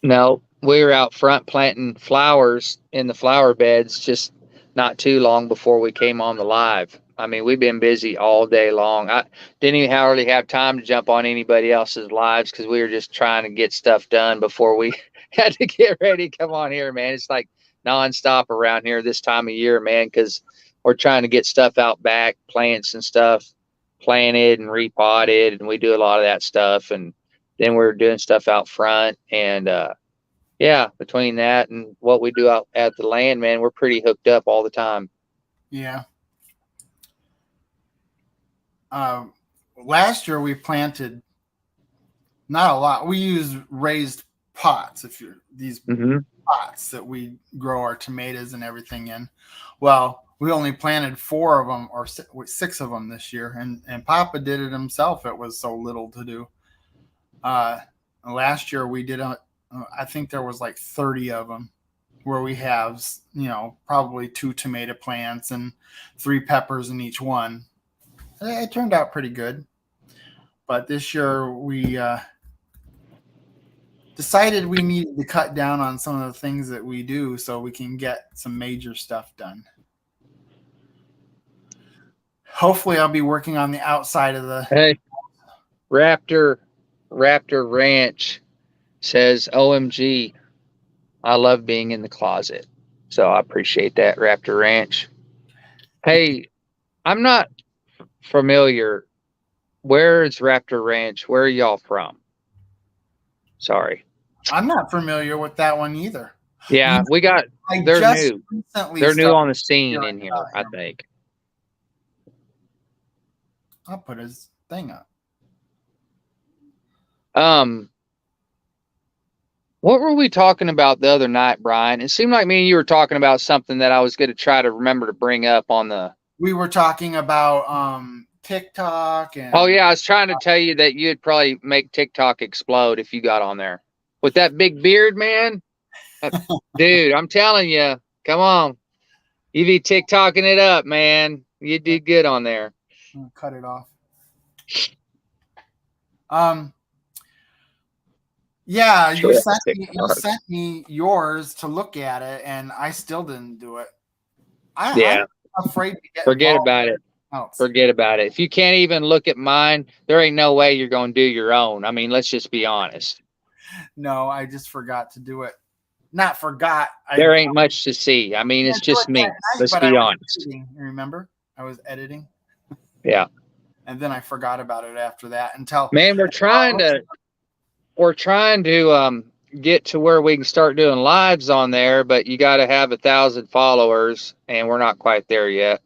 No, we were out front planting flowers in the flower beds just not too long before we came on the live. I mean, we've been busy all day long. I didn't even hardly have time to jump on anybody else's lives because we were just trying to get stuff done before we had to get ready to come on here, man. It's like nonstop around here this time of year, man, because we're trying to get stuff out back, plants and stuff planted and repotted, and we do a lot of that stuff. And then we're doing stuff out front. And yeah, between that and what we do out at the land, man, we're pretty hooked up all the time. Yeah. Last year we planted not a lot. We used raised pots. These pots that we grow our tomatoes and everything in. Well, we only planted 4 of them or 6 of them this year, and Papa did it himself. It was so little to do. Last year we did I think there was like 30 of them, where we have, probably 2 tomato plants and 3 peppers in each one. It turned out pretty good. But this year we decided we needed to cut down on some of the things that we do so we can get some major stuff done. Hopefully I'll be working on the outside of the... Hey, Raptor Ranch says, OMG, I love being in the closet. So I appreciate that, Raptor Ranch. Hey, I'm not familiar. Where is Raptor Ranch? Where are y'all from? Sorry. I'm not familiar with that one either. Yeah, they're new. They're new on the scene in here, I think. I'll put his thing up. What were we talking about the other night, Brian? It seemed like me and you were talking about something that I was going to try to remember to bring up on the... We were talking about TikTok and... Oh, yeah, I was trying to tell you that you'd probably make TikTok explode if you got on there. With that big beard, man. Dude, I'm telling you, come on. You be TikToking it up, man. You do good on there. I'm gonna cut it off. Yeah, you sent me yours to look at it, and I still didn't do it. I'm afraid to get Forget about it. Forget about it. If you can't even look at mine, there ain't no way you're going to do your own. I mean, let's just be honest. No, I just forgot to do it. Not forgot. There ain't much to see. I mean, it's just me. Let's be honest. Remember? I was editing. Yeah. And then I forgot about it after that until... Man, we're trying to get to where we can start doing lives on there, but you got to have 1,000 followers, and we're not quite there yet.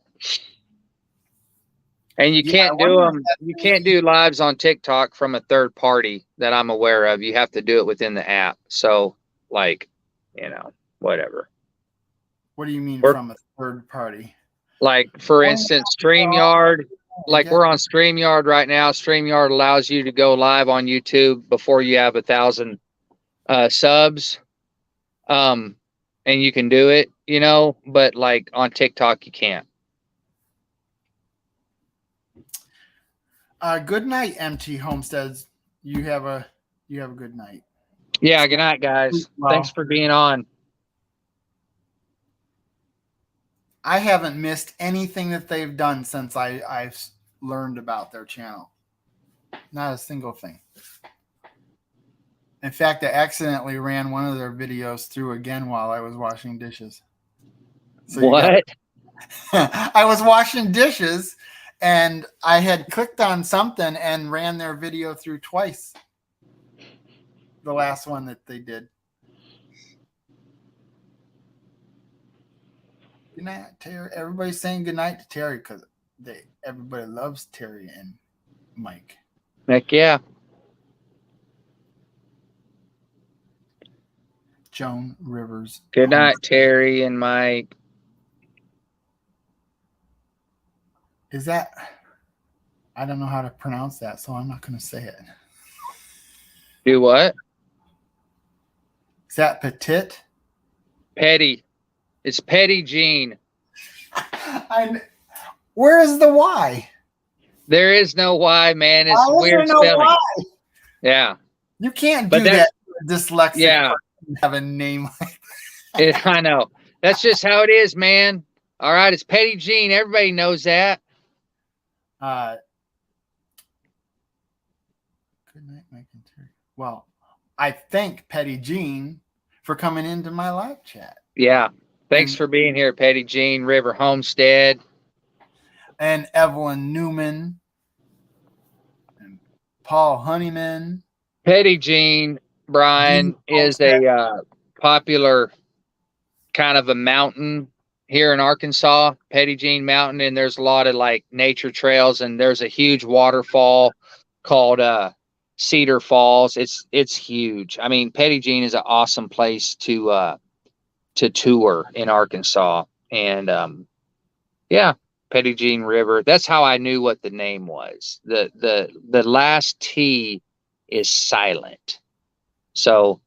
And you can't do them. You can't do lives on TikTok from a third party that I'm aware of. You have to do it within the app. So, whatever. What do you mean from a third party? Like, for instance, StreamYard. Like, we're on StreamYard right now. StreamYard allows you to go live on YouTube before you have 1,000 subs. And you can do it, but like on TikTok, you can't. Good night, MT Homesteads. You have a good night. Yeah, good night, guys. Well, thanks for being on. I haven't missed anything that they've done since I've learned about their channel. Not a single thing. In fact, I accidentally ran one of their videos through again while I was washing dishes. So what? I was washing dishes and I had clicked on something and ran their video through twice. The last one that they did. Good night, Terry. Everybody's saying good night to Terry because everybody loves Terry and Mike. Heck yeah. Joan Rivers. Good night, Terry and Mike. Is that? I don't know how to pronounce that, so I'm not going to say it. Do what? Is that Petit? Petty. It's Petty Jean. Where is the Y? There is no Y, man. It's weird spelling. Why. Yeah. You can't do that. Dyslexic. Yeah. Have a name like that. I know. That's just how it is, man. All right. It's Petty Jean. Everybody knows that. Good night, Mike and Terry. Well, I thank Petty Jean for coming into my live chat. Yeah. Thanks for being here, Petty Jean, River Homestead. And Evelyn Newman. And Paul Honeyman. Petty Jean, Brian, is a popular kind of a mountain here in Arkansas, Petty Jean Mountain, and there's a lot of like nature trails, and there's a huge waterfall called Cedar Falls. It's huge. I mean, Petty Jean is an awesome place to tour in Arkansas, and yeah, Petty Jean River. That's how I knew what the name was. The last T is silent, so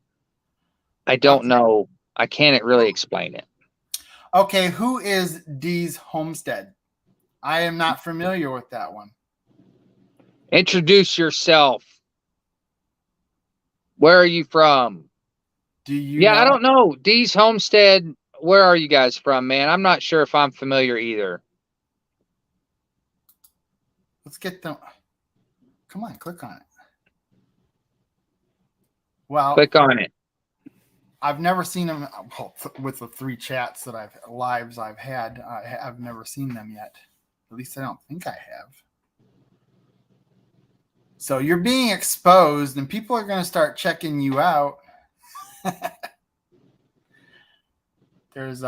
I don't know. I can't really explain it. Okay, who is Dee's Homestead? I am not familiar with that one. Introduce yourself. Where are you from? Do you? Yeah, I don't know. Dee's Homestead. Where are you guys from, man? I'm not sure if I'm familiar either. Let's get them. Come on, click on it. Well, click on it. I've never seen them with the 3 chats that I've had. I've never seen them yet. At least I don't think I have. So you're being exposed, and people are going to start checking you out. There's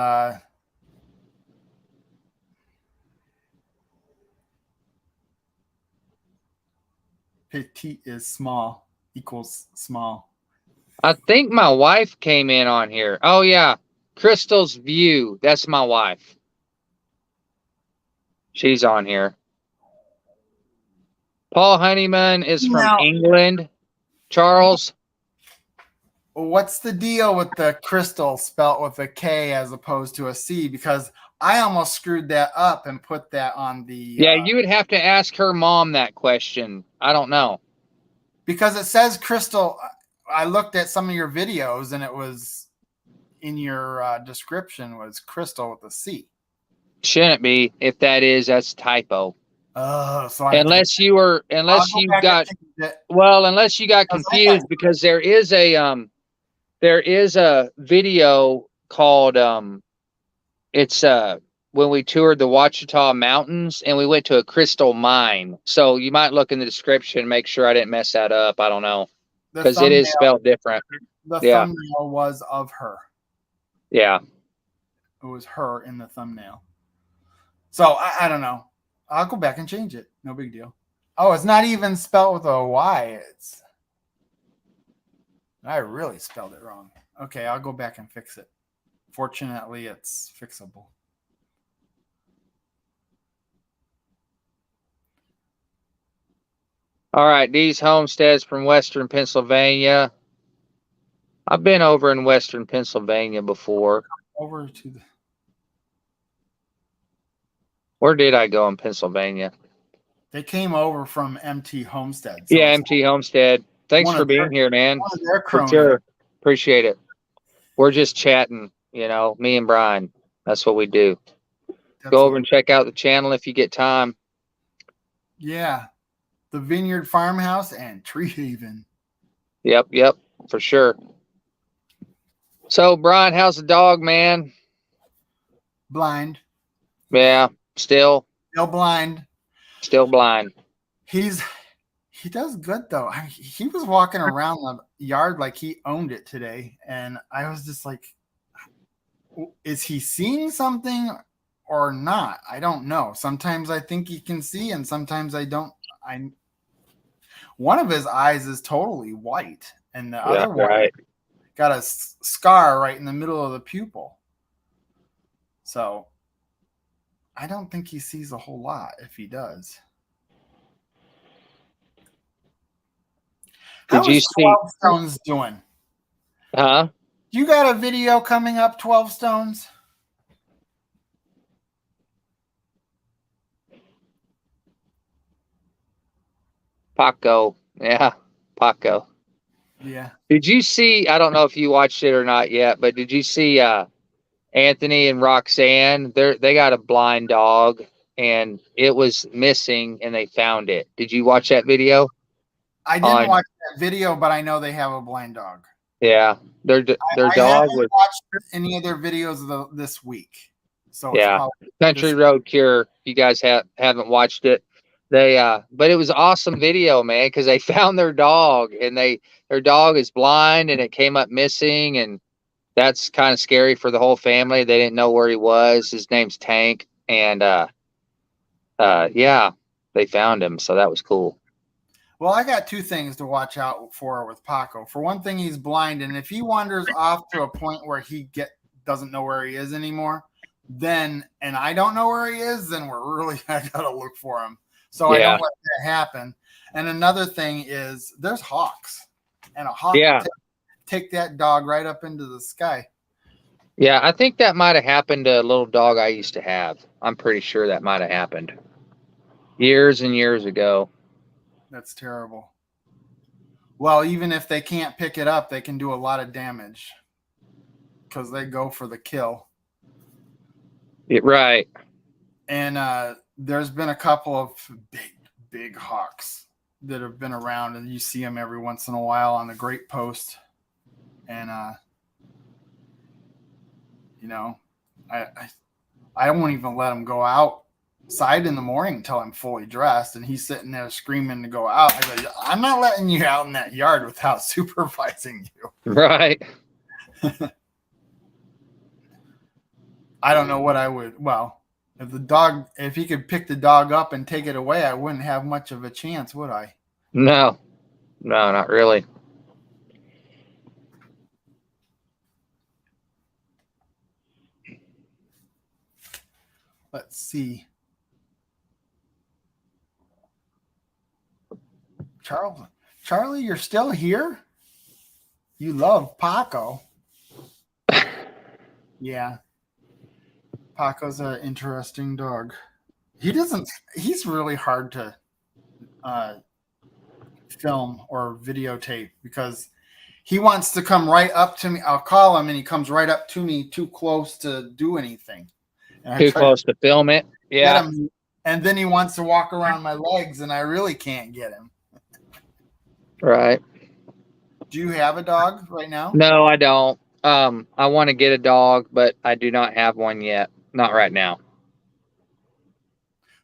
petite is small equals small. I think my wife came in on here. Oh, yeah. Kristal's View. That's my wife. She's on here. Paul Honeyman is from England. Charles. What's the deal with the Kristal spelt with a K as opposed to a C? Because I almost screwed that up and put that on the... Yeah, you would have to ask her mom that question. I don't know. Because it says Kristal... I looked at some of your videos, and it was in your description was Kristal with a C. Shouldn't be. If that is, that's typo. So unless you got confused, because there is a video called it's when we toured the Ouachita Mountains, and we went to a crystal mine. So you might look in the description, make sure I didn't mess that up. I don't know. Because it is spelled different. The thumbnail was of her. Yeah. It was her in the thumbnail. So I don't know. I'll go back and change it. No big deal. Oh, it's not even spelled with a Y. I really spelled it wrong. Okay, I'll go back and fix it. Fortunately, it's fixable. All right, these homesteads from Western Pennsylvania. I've been over in Western Pennsylvania before. Over to the... Where did I go in Pennsylvania? They came over from MT Homestead. So yeah, MT Homestead. Thanks for being here, man. For sure. Appreciate it. We're just chatting, me and Brian. That's what we do. Go over and check out the channel if you get time. Yeah. The Vineyard Farmhouse and Tree Haven. Yep, for sure. So, Brian, how's the dog, man? Blind. Yeah, still blind. Still blind. He does good, though. I mean, he was walking around the yard like he owned it today, and I was just like, is he seeing something? or not. I don't know. Sometimes I think he can see, and sometimes I don't. One of his eyes is totally white, and the other one got a scar right in the middle of the pupil. So I don't think he sees a whole lot if he does. How is 12 Stones doing? Huh? You got a video coming up, 12 Stones? Paco. Yeah, Paco. Yeah. Did you see, I don't know if you watched it or not yet, but did you see Anthony and Roxanne? They got a blind dog and it was missing and they found it. Did you watch that video? I didn't watch that video, but I know they have a blind dog. Yeah. Their dog haven't watched any of their videos this week. So yeah. Country Road Cure. You guys haven't watched it. But it was an awesome video, man, because they found their dog and their dog is blind and it came up missing, and that's kind of scary for the whole family. They didn't know where he was. His name's Tank, and yeah, they found him, so that was cool. Well, I got two things to watch out for with Paco. For one thing, he's blind, and if he wanders off to a point where he doesn't know where he is anymore, and I don't know where he is, then I gotta look for him. So I don't let that happen. And another thing is there's hawks, and a hawk take that dog right up into the sky. Yeah, I think that might have happened to a little dog I used to have. I'm pretty sure that might have happened years and years ago. That's terrible. Well, even if they can't pick it up, they can do a lot of damage because they go for the kill. Right. And there's been a couple of big hawks that have been around, and you see them every once in a while on the Great Post. And I won't even let them go outside in the morning until I'm fully dressed, and he's sitting there screaming to go out. I go, I'm not letting you out in that yard without supervising you. Right. I don't know what I would. Well, if he could pick the dog up and take it away, I wouldn't have much of a chance, would I? No, not really. Let's see. Charlie, you're still here? You love Paco. Yeah. Paco's an interesting dog. He's really hard to film or videotape because he wants to come right up to me. I'll call him and he comes right up to me too close to do anything. Too close to film it. Yeah. And then he wants to walk around my legs and I really can't get him. Right. Do you have a dog right now? No, I don't. I want to get a dog, but I do not have one yet. Not right now.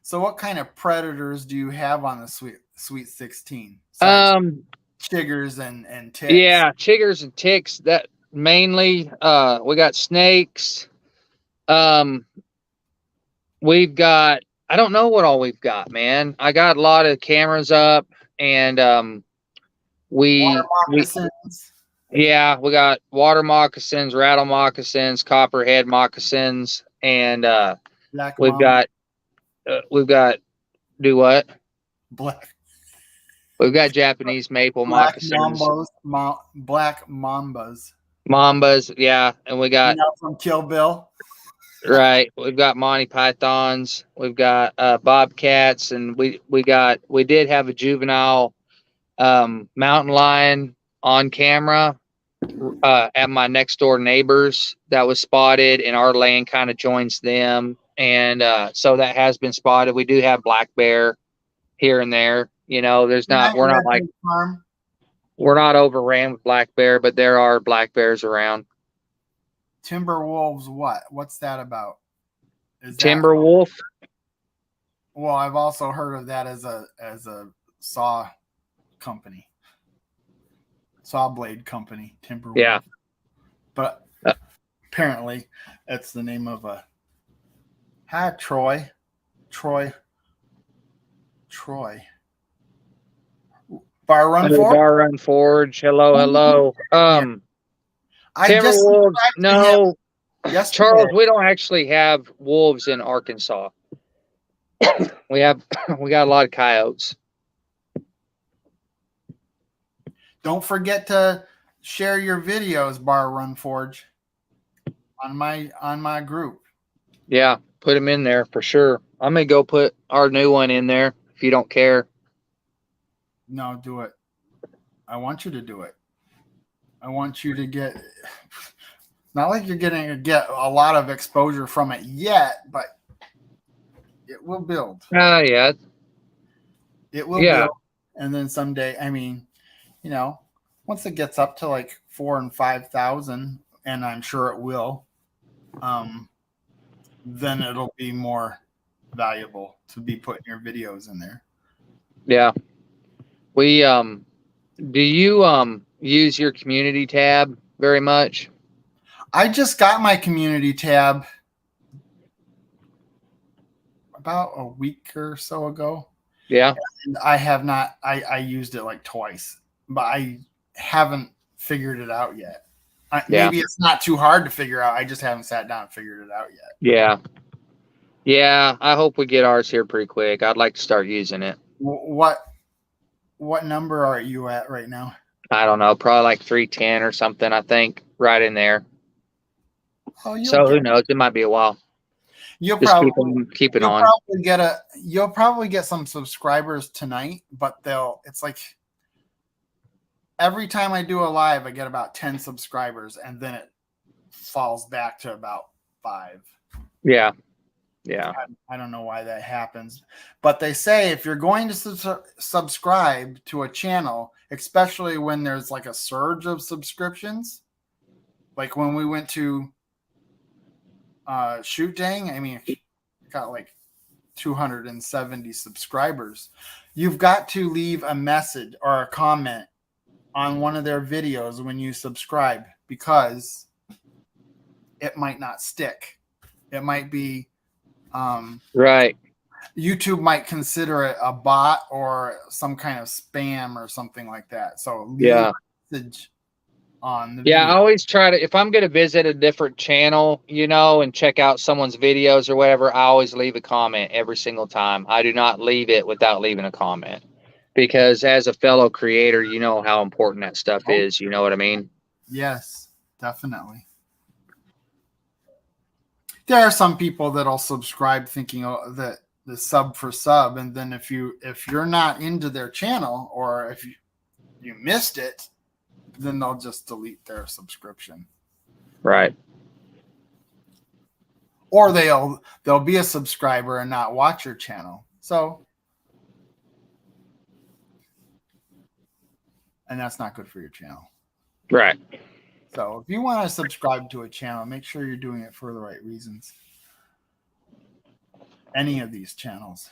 So what kind of predators do you have on the Sweet 16? Chiggers and ticks. Yeah, chiggers and ticks. That mainly we got snakes. We've got, I don't know what all we've got, man. I got a lot of cameras up, and we got water moccasins, rattle moccasins, copperhead moccasins, and we've got do what? Black. We've got Japanese maple moccasins. Black mambas. Mambas, yeah, and we got from Kill Bill. Right. We've got Monty Pythons. We've got bobcats, and we did have a juvenile mountain lion on camera at my next door neighbors that was spotted, and our land kind of joins them, and so that has been spotted. We do have black bear here and there. We're not overran with black bear, but there are black bears around. Timber wolves, what's that about? Timber wolf? Well, I've also heard of that as a saw company. Saw blade company, Timber wolf. Yeah. But apparently that's the name of a Hi, Troy. Bar Run Hello, Forward. Bar Run Forge. Hello. Yeah. I just Timberwolves. subscribed to him No, yesterday. Charles, we don't actually have wolves in Arkansas. we got a lot of coyotes. Don't forget to share your videos, Bar Run Forge, on my group. Yeah, put them in there for sure. I'm gonna go put our new one in there if you don't care. No, do it. I want you to do it. I want you to get. Not like you're getting to get a lot of exposure from it yet, but it will build. Yeah. It will build, and then someday, I mean, you know, once it gets up to like 4,000 and 5,000, and I'm sure it will, then it'll be more valuable to be putting your videos in there. Yeah. We do you use your community tab very much? I just got my community tab about a week or so ago. Yeah. And I have not, I used it like twice, but I haven't figured it out yet. Maybe it's not too hard to figure out. I just haven't sat down and figured it out yet. Yeah. Yeah. I hope we get ours here pretty quick. I'd like to start using it. What number are you at right now? I don't know, probably like 310 or something, I think, right in there. Oh, so who knows? It might be a while. You'll just probably keep it on. You'll probably get some subscribers tonight, but it's like every time I do a live, I get about 10 subscribers, and then it falls back to about 5. Yeah. I don't know why that happens, but they say if you're going to subscribe to a channel, especially when there's like a surge of subscriptions, like when we went to Shoot Dang, I mean, got like 270 subscribers. You've got to leave a message or a comment on one of their videos when you subscribe, because it might not stick. It might be right. YouTube might consider it a bot or some kind of spam or something like that. So leave a message on the video. I always try to, if I'm going to visit a different channel, and check out someone's videos or whatever, I always leave a comment every single time. I do not leave it without leaving a comment, because as a fellow creator, you know how important that stuff is. You know what I mean? Yes, definitely. There are some people that'll subscribe thinking that the sub for sub, and then if you're not into their channel, or if you missed it, then they'll just delete their subscription. Right. Or they'll be a subscriber and not watch your channel. So, and that's not good for your channel. Right. So if you want to subscribe to a channel, make sure you're doing it for the right reasons. Any of these channels.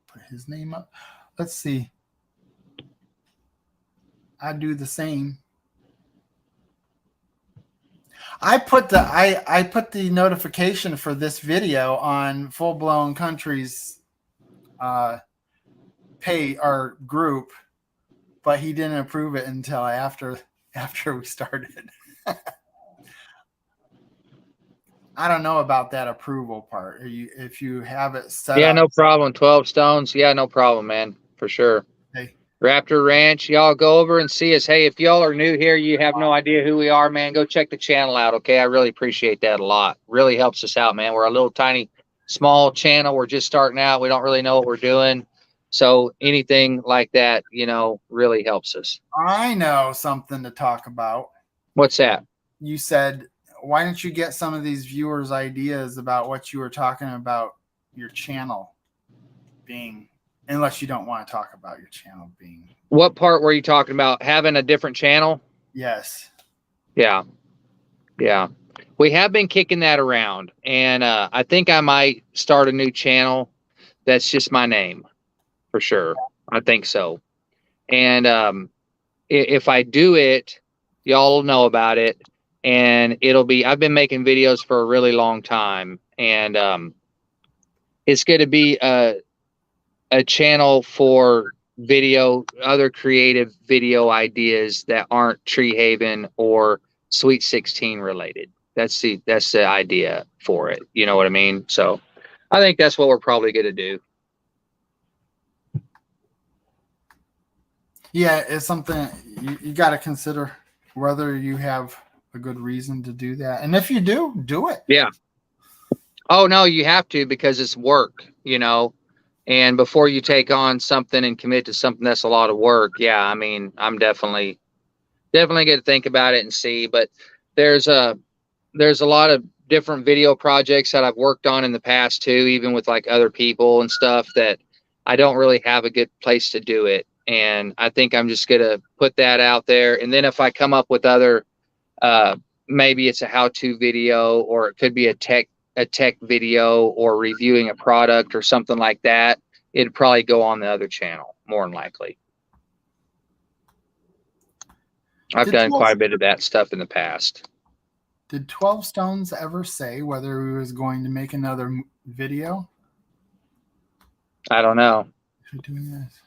Put his name up. Let's see. I do the same. I put the notification for this video on Full Blown Country's pay our group, but he didn't approve it until after we started. I don't know about that approval part. If you have it set up. No problem. 12 stones. Yeah, no problem, man. For sure. Hey. Raptor Ranch, y'all go over and see us. Hey, if y'all are new here, you have no idea who we are, man, go check the channel out, okay? I really appreciate that a lot. Really helps us out, man. We're a little tiny, small channel. We're just starting out. We don't really know what we're doing. So anything like that, really helps us. I know something to talk about. What's that? You said, why don't you get some of these viewers' ideas about what you were talking about your channel being, unless you don't want to talk about your channel being. What part were you talking about? Having a different channel? Yes. Yeah. We have been kicking that around, and I think I might start a new channel that's just my name, for sure. I think so. And if I do it, y'all will know about it, and it'll be. I've been making videos for a really long time, and it's going to be a channel for video, other creative video ideas that aren't Tree Haven or Sweet 16 related. That's the idea for it. You know what I mean? So I think that's what we're probably going to do. Yeah, it's something you got to consider whether you have a good reason to do that. And if you do it. Yeah. Oh, no, you have to, because it's work, you know. And before you take on something and commit to something that's a lot of work, yeah, I mean, I'm definitely going to think about it and see. But there's a lot of different video projects that I've worked on in the past too, even with like other people and stuff, that I don't really have a good place to do it. And I think I'm just going to put that out there. And then if I come up with other, maybe it's a how-to video, or it could be a tech video, or reviewing a product or something like that, it'd probably go on the other channel more than likely. I've done quite a bit of that stuff in the past. Did 12 Stones ever say whether he was going to make another video? I don't know. Doing this.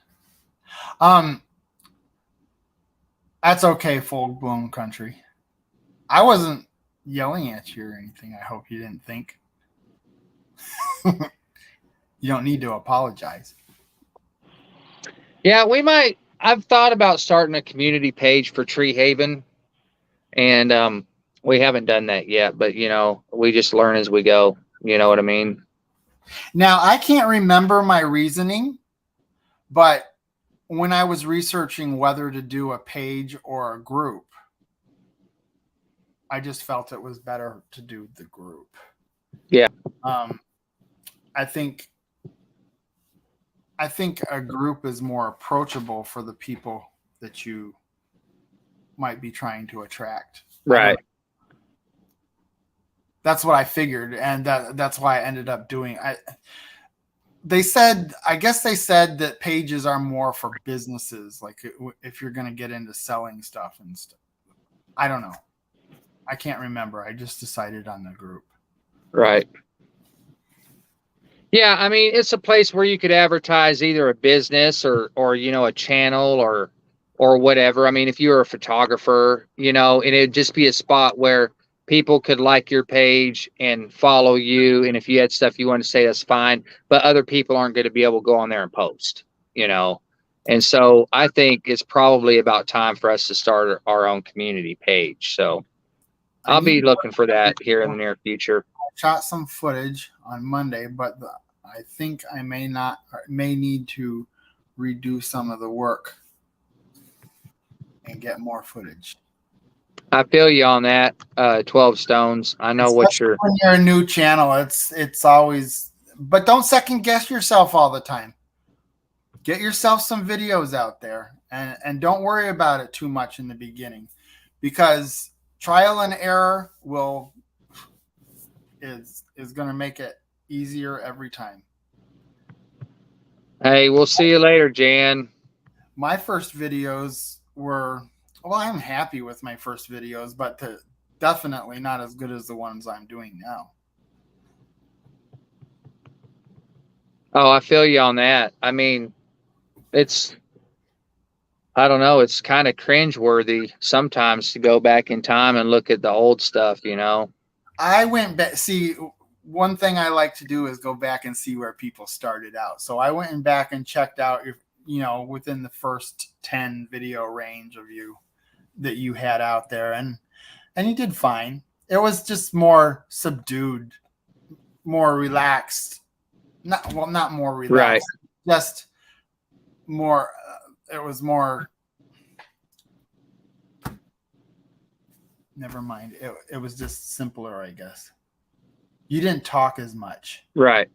That's okay, Full Blown Country. I wasn't yelling at you or anything. I hope you didn't think. You don't need to apologize. Yeah, we might. I've thought about starting a community page for Tree Haven, and we haven't done that yet, but you know, we just learn as we go. You know what I mean? Now, I can't remember my reasoning, but when I was researching whether to do a page or a group, I just felt it was better to do the group. Yeah. I think a group is more approachable for the people that you might be trying to attract. Right. That's what I figured, and that's why I ended up doing. I guess they said that pages are more for businesses, like if you're going to get into selling stuff and stuff. I don't know. I can't remember. I just decided on the group. Right. Yeah, I mean, it's a place where you could advertise either a business or you know, a channel or whatever. I mean, if you were a photographer, you know, and it'd just be a spot where people could like your page and follow you, and if you had stuff you want to say, that's fine, but other people aren't going to be able to go on there and post, you know. And so I think it's probably about time for us to start our own community page. So I'll be looking for that here in the near future. I shot some footage on Monday, but I think I may need to redo some of the work and get more footage. I feel you on that. 12 Stones. I know what you're. When you're a new channel, it's always, but don't second guess yourself all the time. Get yourself some videos out there, and don't worry about it too much in the beginning, because trial and error is going to make it easier every time. Hey, we'll see you later, Jan. My first videos were, well, I'm happy with my first videos, but definitely not as good as the ones I'm doing now. Oh, I feel you on that. I mean, I don't know, it's kind of cringeworthy sometimes to go back in time and look at the old stuff, you know. I went back. See, one thing I like to do is go back and see where people started out. So I went back and checked out, you know, within the first 10 video range of you that you had out there, and you did fine. It was just more subdued, more relaxed. Not more relaxed. Right. Just more. It was more. Never mind. It was just simpler, I guess. You didn't talk as much. Right.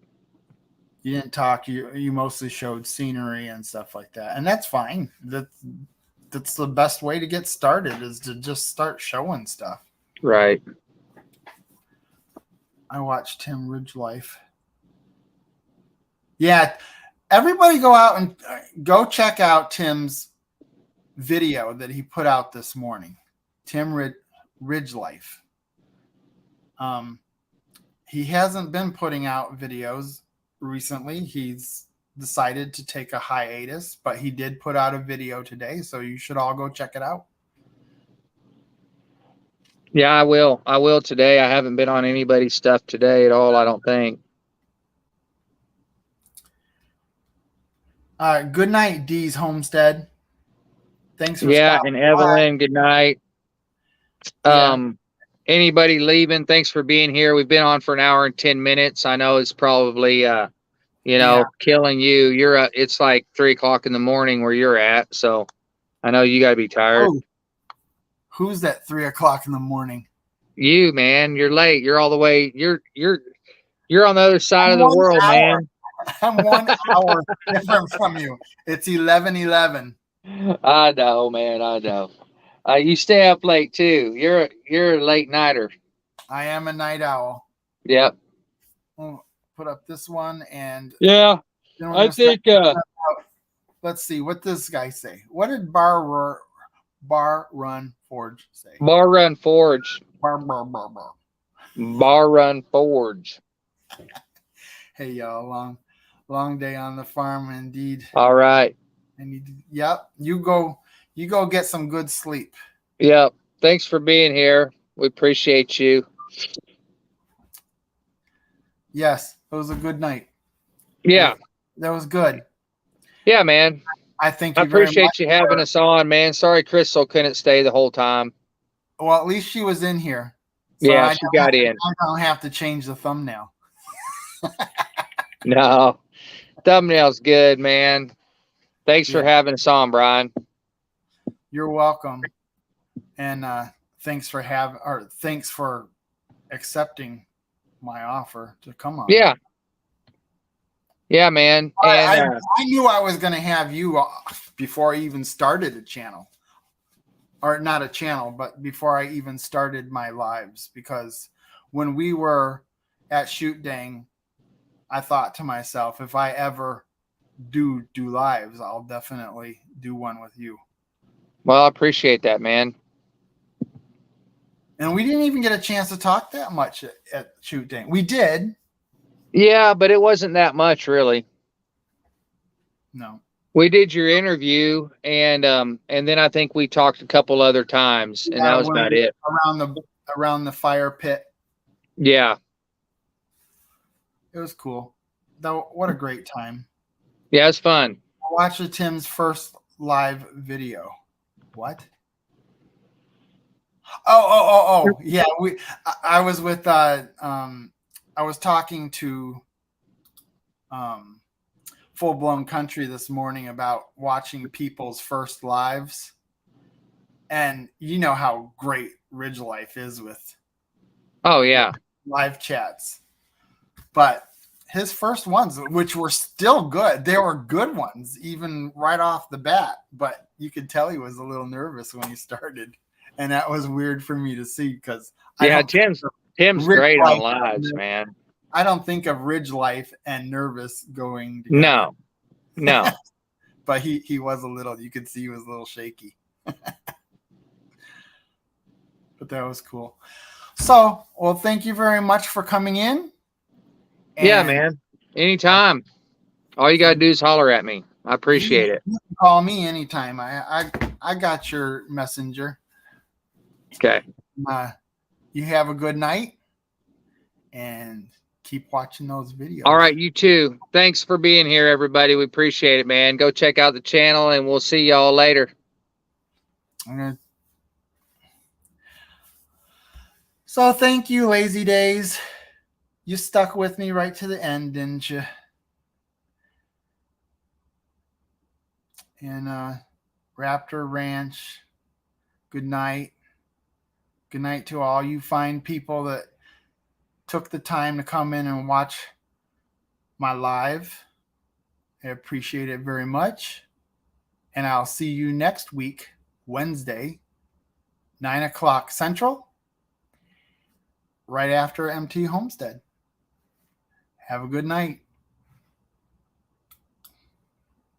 You didn't talk. You mostly showed scenery and stuff like that, and that's fine. That's the best way to get started, is to just start showing stuff. Right. I watched Tim Ridge Life. Yeah, everybody go out and go check out Tim's video that he put out this morning. Tim Ridge Life. He hasn't been putting out videos recently. He's decided to take a hiatus, but he did put out a video today, so you should all go check it out. Yeah, I will. I will today. I haven't been on anybody's stuff today at all, I don't think. Good night, Dee's Homestead. Thanks for and Evelyn, good night. Yeah. Anybody leaving, thanks for being here. We've been on for an hour and 10 minutes. I know it's probably killing you. It's like 3:00 in the morning where you're at, so I know you gotta be tired. Oh, who's that 3:00 in the morning? You, man, you're late. You're all the way. You're on the other side of the world, man. I'm 1 hour different from you. It's 11:11. I know, man. I know. You stay up late too. You're a late nighter. I am a night owl. Yep. We'll put up this one and yeah. I think. Let's see what this guy say. What did Bar Run Forge say? Bar Run Forge. Bar. Bar Run Forge. Hey y'all, long day on the farm indeed. All right. Yep. You go get some good sleep. Yep. Thanks for being here. We appreciate you. Yes, it was a good night. Yeah. That was good. Yeah, man. I think I appreciate you having us on, man. Sorry Kristal couldn't stay the whole time. Well, at least she was in here. So yeah, she got in. I don't have to change the thumbnail. No. Thumbnail's good, man. Thanks for having us on, Brian. You're welcome. And thanks for accepting my offer to come on. Yeah. Yeah, man. And I knew I was going to have you before I even started a channel. Or not a channel, but before I even started my lives. Because when we were at Shoot Dang, I thought to myself, if I ever do lives, I'll definitely do one with you. Well, I appreciate that, man. And we didn't even get a chance to talk that much at Shoot Dang. We did. Yeah, but it wasn't that much, really. No. We did your interview, and then I think we talked a couple other times, and that was about it. Around the fire pit. Yeah. It was cool. Though, what a great time. Yeah, it's fun. I watched Tim's first live video. What? Oh. Yeah, I was with I was talking to Full Blown Country this morning about watching people's first lives. And you know how great Ridge Life is with live chats. But his first ones, which were still good, they were good ones, even right off the bat. But you could tell he was a little nervous when he started. And that was weird for me to see because Tim's great on lives, man. I don't think of Ridge Life and nervous going together. No. But he was a little, you could see he was a little shaky. But that was cool. So, well, thank you very much for coming in. Yeah, man. Anytime. All you got to do is holler at me. I appreciate it. You can call me anytime. I got your messenger. Okay. You have a good night and keep watching those videos. All right, you too. Thanks for being here, everybody. We appreciate it, man. Go check out the channel, and we'll see y'all later. So thank you, Lazy Days. You stuck with me right to the end, didn't you? And Raptor Ranch, good night. Good night to all you fine people that took the time to come in and watch my live. I appreciate it very much. And I'll see you next week, Wednesday, 9 o'clock Central, right after MT Homestead. Have a good night.